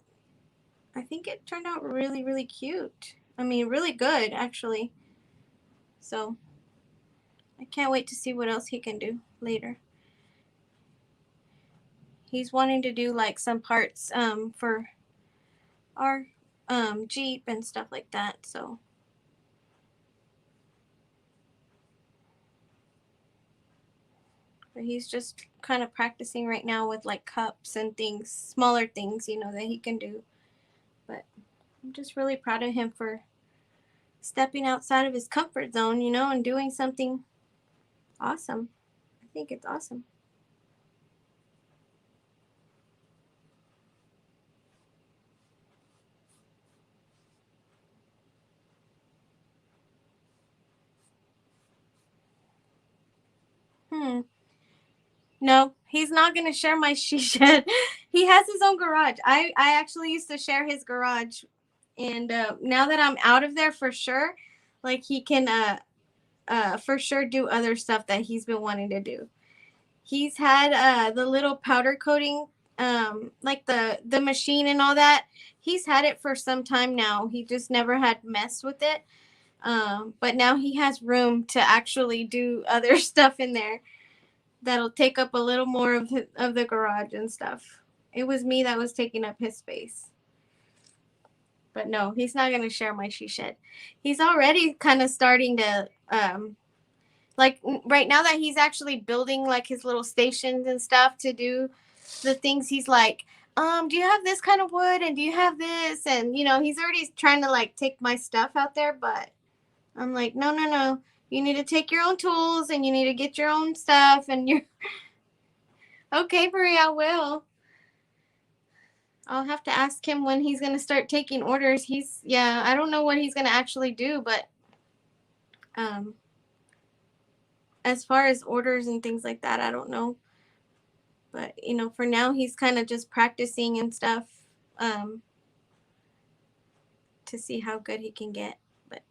I think it turned out really, really cute. I mean, really good actually. So I can't wait to see what else he can do later. He's wanting to do like some parts for our Jeep and stuff like that. So but he's just kind of practicing right now with like cups and things, smaller things, you know, that he can do. But I'm just really proud of him for stepping outside of his comfort zone, you know, and doing something awesome. I think it's awesome. Hmm. No, he's not going to share my she shed. He has his own garage. I actually used to share his garage. And now that I'm out of there for sure, like he can for sure do other stuff that he's been wanting to do. He's had the little powder coating, like the machine and all that. He's had it for some time now. He just never had messed with it. But now he has room to actually do other stuff in there that'll take up a little more of the garage and stuff. It was me that was taking up his space. But no, he's not gonna share my she shed. He's already kind of starting to like right now that he's actually building like his little stations and stuff to do the things. He's like, do you have this kind of wood, and do you have this? And you know, he's already trying to like take my stuff out there, but I'm like, no, no, no. You need to take your own tools, and you need to get your own stuff, and you're okay, Brie, I will. I'll have to ask him when he's gonna start taking orders. Yeah, I don't know what he's gonna actually do, but um as far as orders and things like that, I don't know. But you know, for now he's kind of just practicing and stuff um to see how good he can get. But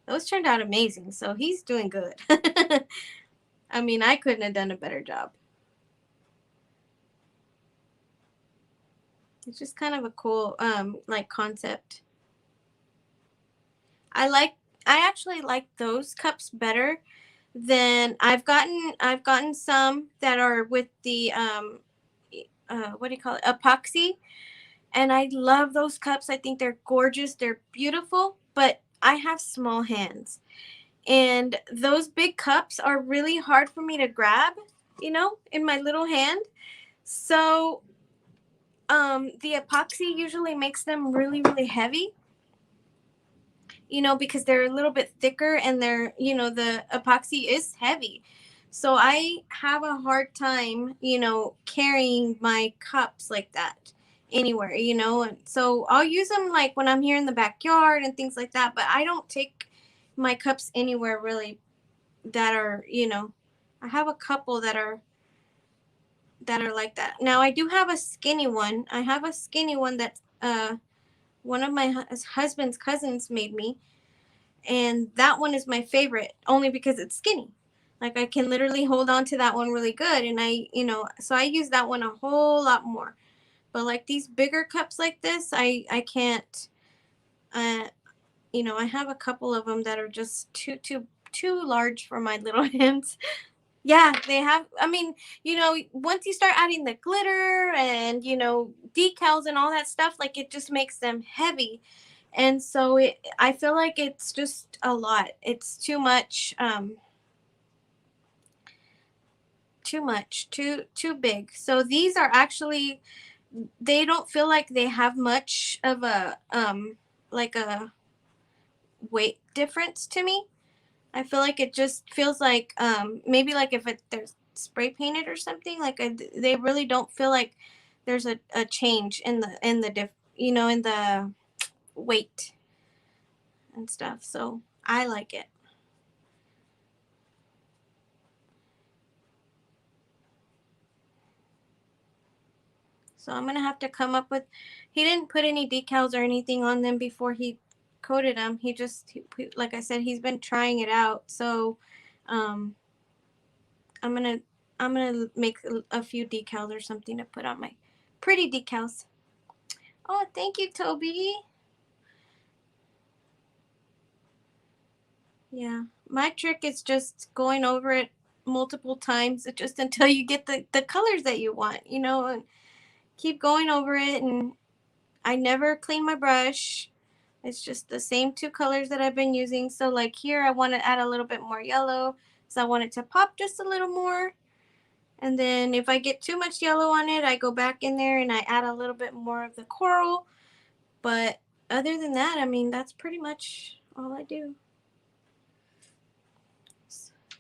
those turned out amazing, so he's doing good. I mean, I couldn't have done a better job. It's just kind of a cool like concept. I like I actually like those cups better than I've gotten some that are with the what do you call it, epoxy, and I love those cups. I think they're gorgeous, they're beautiful, but I have small hands, And those big cups are really hard for me to grab, you know, in my little hand. So the epoxy usually makes them really, really heavy, you know, because they're a little bit thicker and they're, you know, the epoxy is heavy. So I have a hard time, you know, carrying my cups like that anywhere, you know. And so I'll use them like when I'm here in the backyard and things like that, but I don't take my cups anywhere really that are, you know, I have a couple that are like that. Now I do have a skinny one. I have a skinny one that one of my husband's cousins made me, and that one is my favorite only because it's skinny. Like I can literally hold on to that one really good, and I, you know, so I use that one a whole lot more. But like these bigger cups like this, I can't. Uh, you know, I have a couple of them that are just too large for my little hands. Yeah, they have. I mean, you know, once you start adding the glitter and, you know, decals and all that stuff, like it just makes them heavy. And so I feel like it's just a lot. It's too much, too big. So these are actually, they don't feel like they have much of a, like a weight difference to me. I feel like it just feels like maybe like if they're spray painted or something, like they really don't feel like there's a change in the you know, in the weight and stuff. So I like it. So I'm gonna have to come up with. He didn't put any decals or anything on them before he coated them. He just, like I said, he's been trying it out. So um, I'm gonna make a few decals or something to put on my pretty decals. Oh, thank you, Toby. Yeah, my trick is just going over it multiple times just until you get the colors that you want, you know, and keep going over it. And I never clean my brush. It's just the same two colors that I've been using. So like here, I want to add a little bit more yellow. So I want it to pop just a little more. And then if I get too much yellow on it, I go back in there and I add a little bit more of the coral. But other than that, I mean, that's pretty much all I do.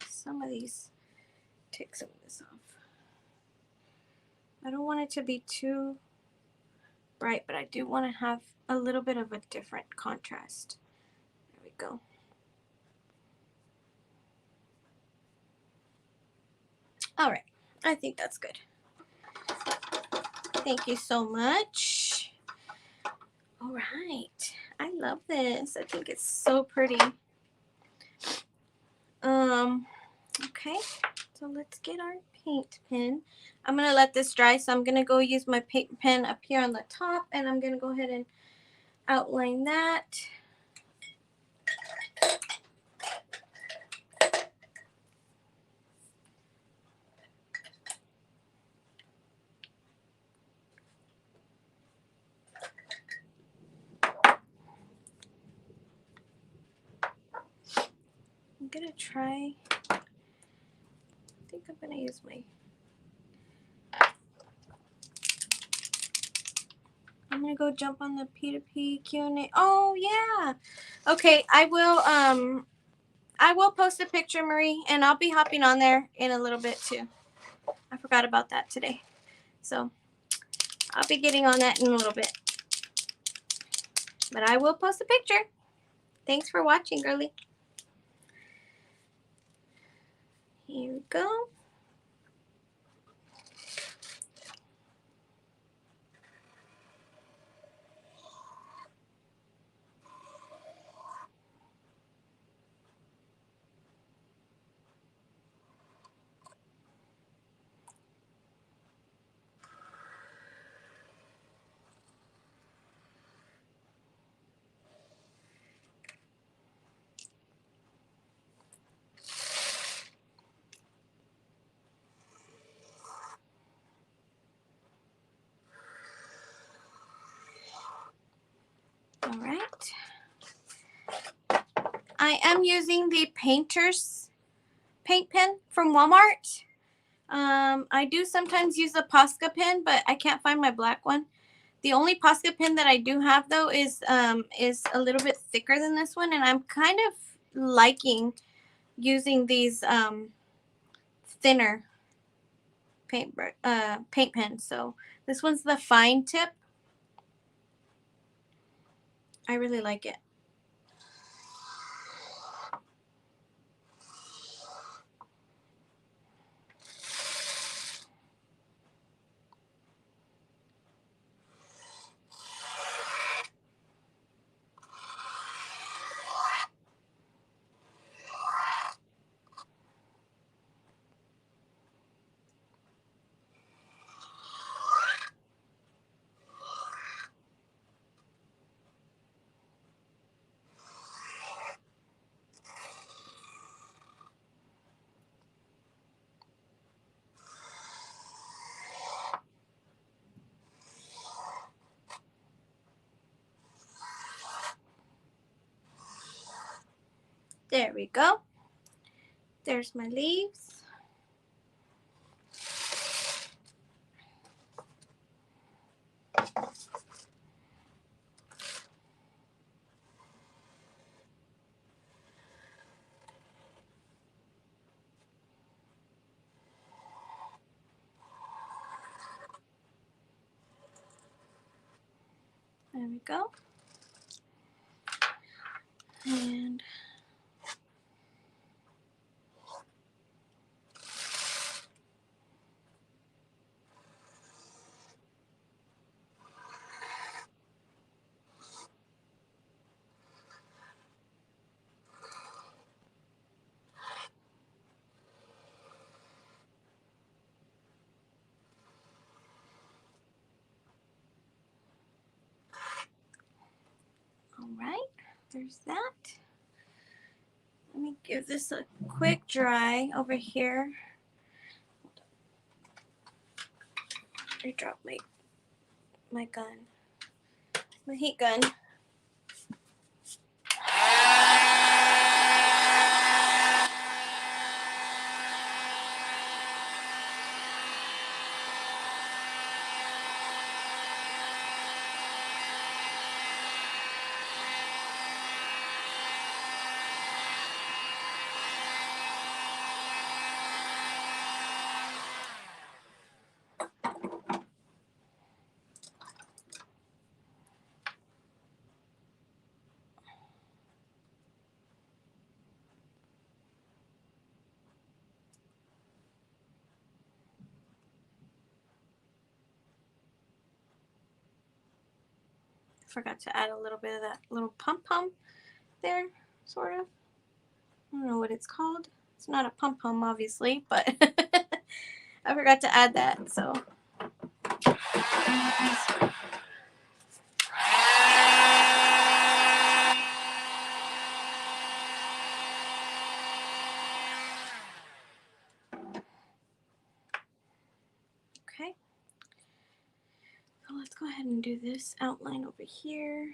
Some of these, take some of this off. I don't want it to be too bright, but I do want to have a little bit of a different contrast. There we go. All right, I think that's good. Thank you so much. All right, I love this. I think it's so pretty. Okay, so let's get our paint pen. I'm gonna let this dry, so I'm gonna go use my paint pen up here on the top, and I'm gonna go ahead and outline that. I'm gonna try, I think I'm gonna use my, I'm gonna go jump on the P2P Q&A. Oh yeah. Okay, I will post a picture, Marie, and I'll be hopping on there in a little bit too. I forgot about that today. So I'll be getting on that in a little bit. But I will post a picture. Thanks for watching, girly. Here we go. All right. I am using the Painter's paint pen from Walmart. I do sometimes use a Posca pen, but I can't find my black one. The only Posca pen that I do have though is a little bit thicker than this one, and I'm kind of liking using these thinner paint pens. So this one's the fine tip. I really like it. There we go. There's my leaves. There we go. And all right, there's that. Let me give this a quick dry over here. I dropped my gun, my heat gun. Forgot to add a little bit of that little pom-pom there, sort of. I don't know what it's called. It's not a pom-pom, obviously, but I forgot to add that, so. Okay. So let's go ahead and do this outline over here.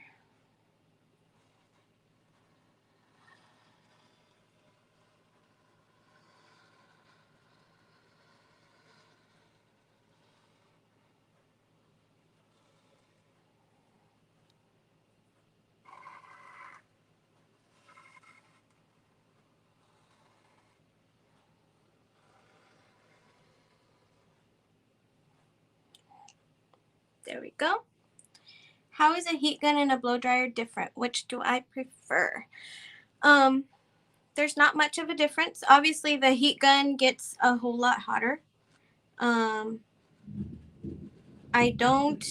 There we go. How is a heat gun and a blow dryer different? Which do I prefer? There's not much of a difference. Obviously, the heat gun gets a whole lot hotter. I don't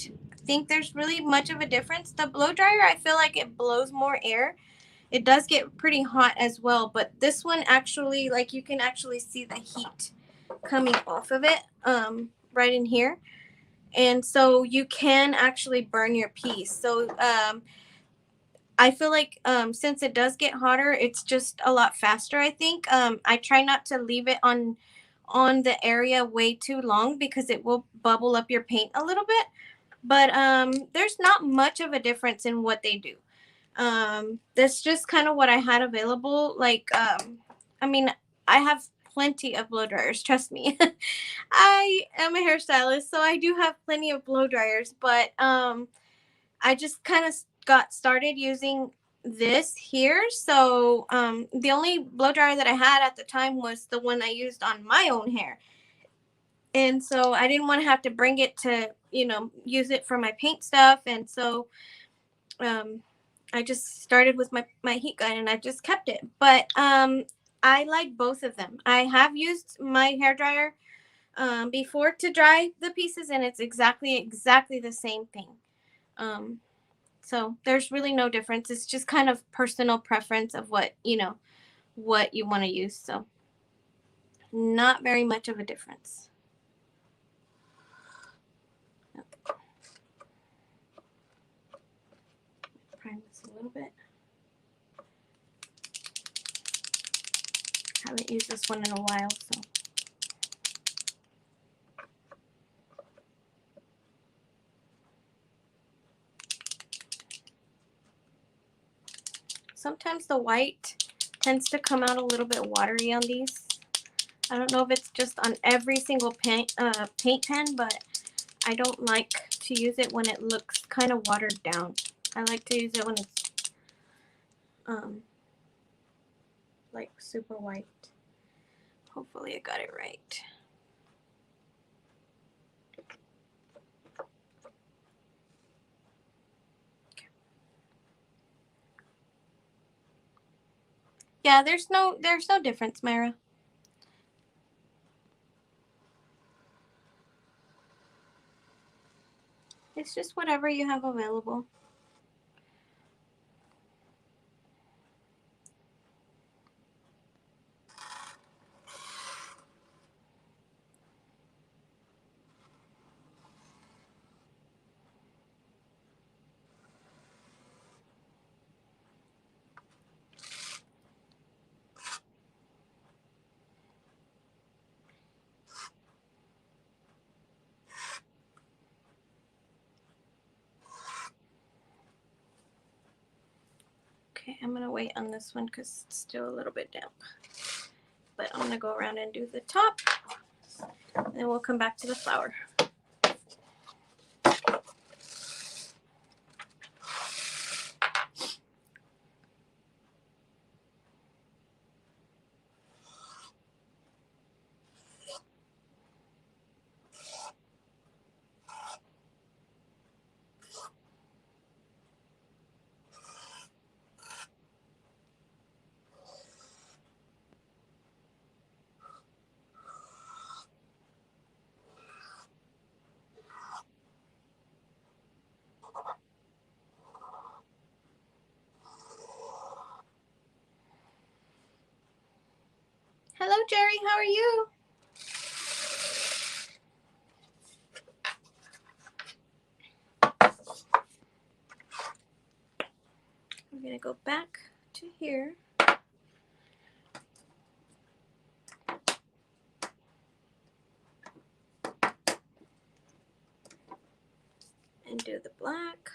think there's really much of a difference. The blow dryer, I feel like it blows more air. It does get pretty hot as well, but this one actually, like, you can actually see the heat coming off of it right in here. And so you can actually burn your piece. So I feel like since it does get hotter, it's just a lot faster, I think. I try not to leave it on the area way too long because it will bubble up your paint a little bit. But there's not much of a difference in what they do. That's just kind of what I had available. Like, I mean, I have plenty of blow dryers, trust me. I am a hairstylist, so I do have plenty of blow dryers, but I just kind of got started using this here. So the only blow dryer that I had at the time was the one I used on my own hair. And so I didn't want to have to bring it to, use it for my paint stuff. And so I just started with my heat gun and I just kept it. But I like both of them. I have used my hair dryer before to dry the pieces, and it's exactly the same thing. So there's really no difference. It's just kind of personal preference of what you want to use. So not very much of a difference. Prime this a little bit. Haven't used this one in a while, so. Sometimes the white tends to come out a little bit watery on these. I don't know if it's just on every single paint pen, but I don't like to use it when it looks kind of watered down. I like to use it when it's like super white. Hopefully I got it right. Yeah, there's no difference, Myra. It's just whatever you have available. Okay, I'm gonna wait on this one because it's still a little bit damp. But I'm gonna go around and do the top, and then we'll come back to the flower. Hello, Jerry. How are you? I'm gonna go back to here. And do the black.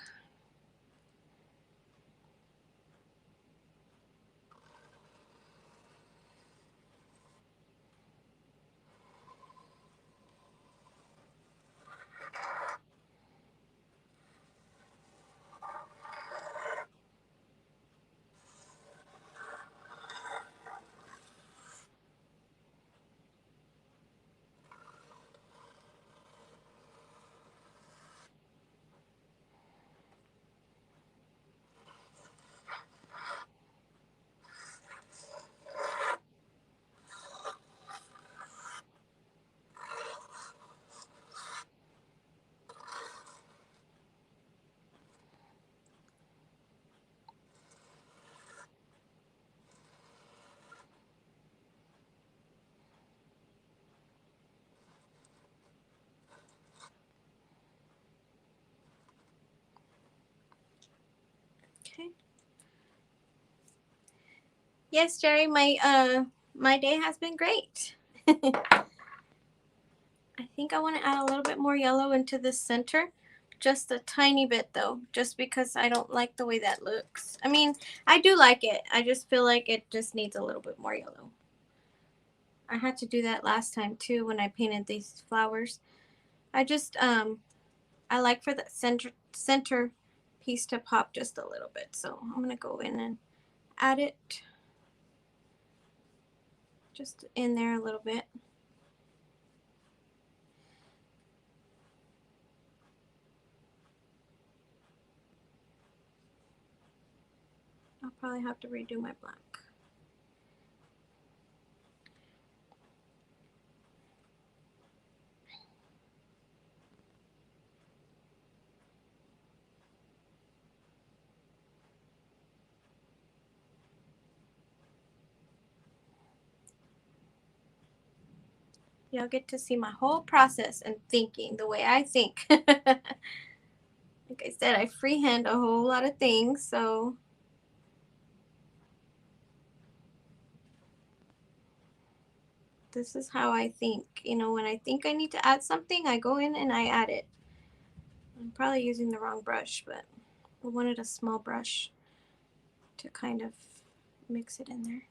Okay. Yes, Jerry, my day has been great. I think I want to add a little bit more yellow into the center just a tiny bit though, just because I don't like the way that looks. I mean, I do like it. I just feel like it just needs a little bit more yellow. I had to do that last time too when I painted these flowers. I just I like for the center piece to pop just a little bit. So I'm gonna go in and add it just in there a little bit. I'll probably have to redo my black. You'll get to see my whole process and thinking the way I think. Like I said, I freehand a whole lot of things, so this is how I think. You know, when I think I need to add something, I go in and I add it. I'm probably using the wrong brush, but I wanted a small brush to kind of mix it in there.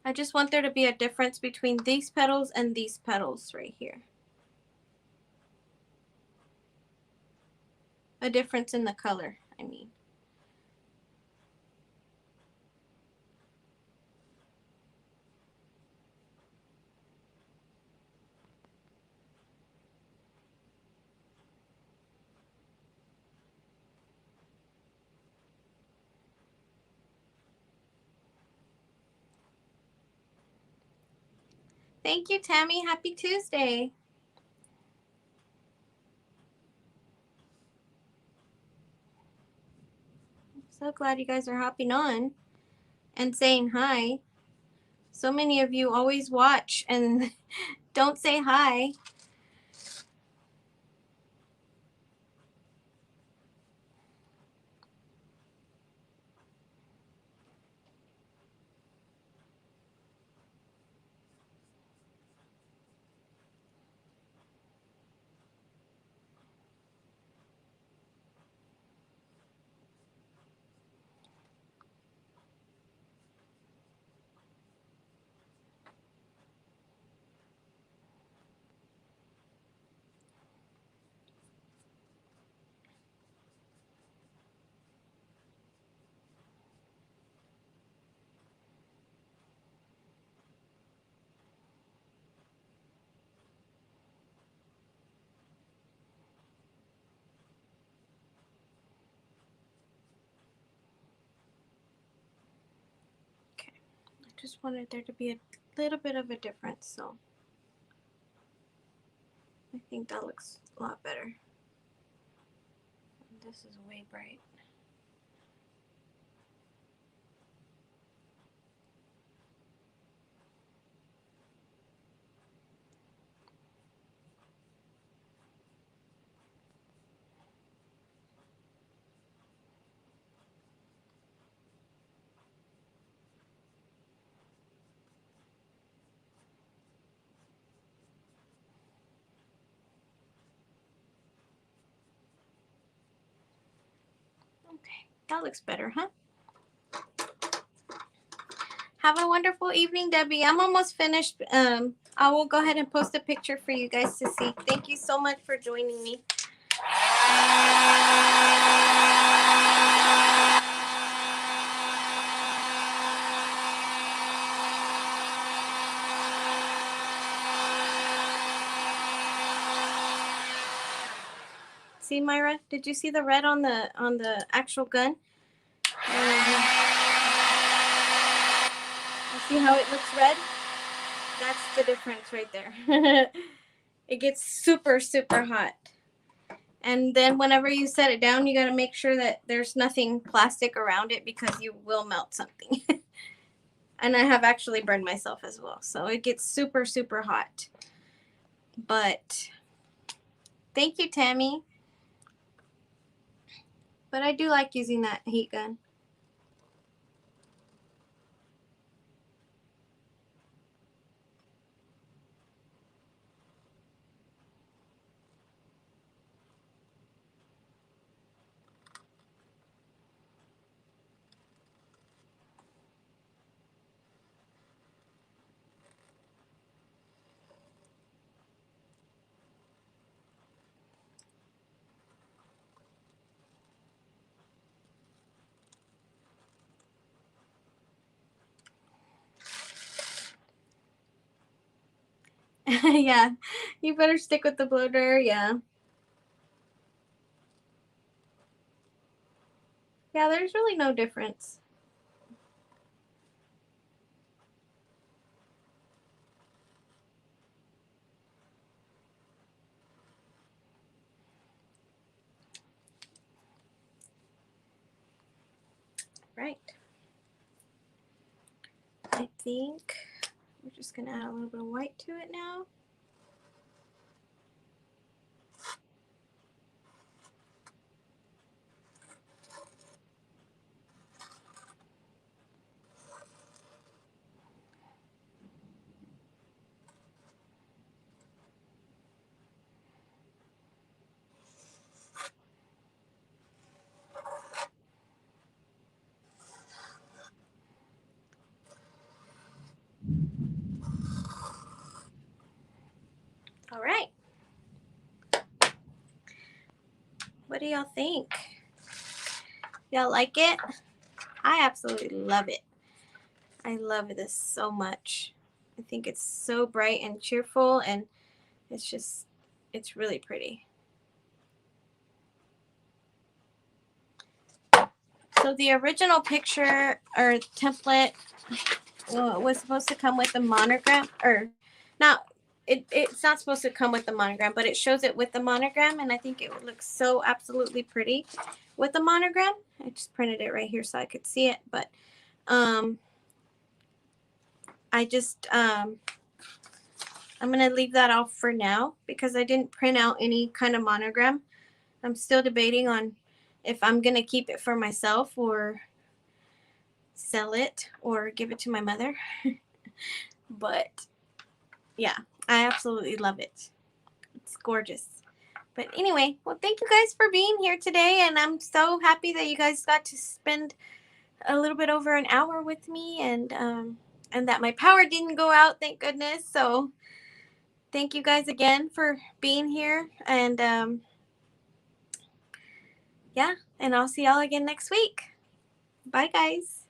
I just want there to be a difference between these petals and these petals right here. A difference in the color, I mean. Thank you, Tammy. Happy Tuesday. I'm so glad you guys are hopping on and saying hi. So many of you always watch and don't say hi. Okay, I just wanted there to be a little bit of a difference, so I think that looks a lot better. This is way bright. Okay, that looks better, huh? Have a wonderful evening, Debbie. I'm almost finished. I will go ahead and post a picture for you guys to see. Thank you so much for joining me. See, Myra, did you see the red on the actual gun? You see how it looks red? That's the difference right there. It gets super, super hot. And then whenever you set it down, you got to make sure that there's nothing plastic around it because you will melt something. And I have actually burned myself as well. So it gets super, super hot. But thank you, Tammy. But I do like using that heat gun. Yeah, you better stick with the blow dryer. Yeah. Yeah, there's really no difference. Right. I think we're just going to add a little bit of white to it now. All right. What do y'all think? Y'all like it? I absolutely love it. I love this so much. I think it's so bright and cheerful, and it's really pretty. So the original picture or template was supposed to come with the monogram, or not. It's not supposed to come with the monogram, but it shows it with the monogram, and I think it would look so absolutely pretty with the monogram. I just printed it right here so I could see it, but I just I'm gonna leave that off for now because I didn't print out any kind of monogram. I'm still debating on if I'm gonna keep it for myself or sell it or give it to my mother. But yeah, I absolutely love it. It's gorgeous. But anyway, well, thank you guys for being here today, and I'm so happy that you guys got to spend a little bit over an hour with me, and that my power didn't go out, thank goodness. So thank you guys again for being here, and yeah, and I'll see y'all again next week. Bye, guys.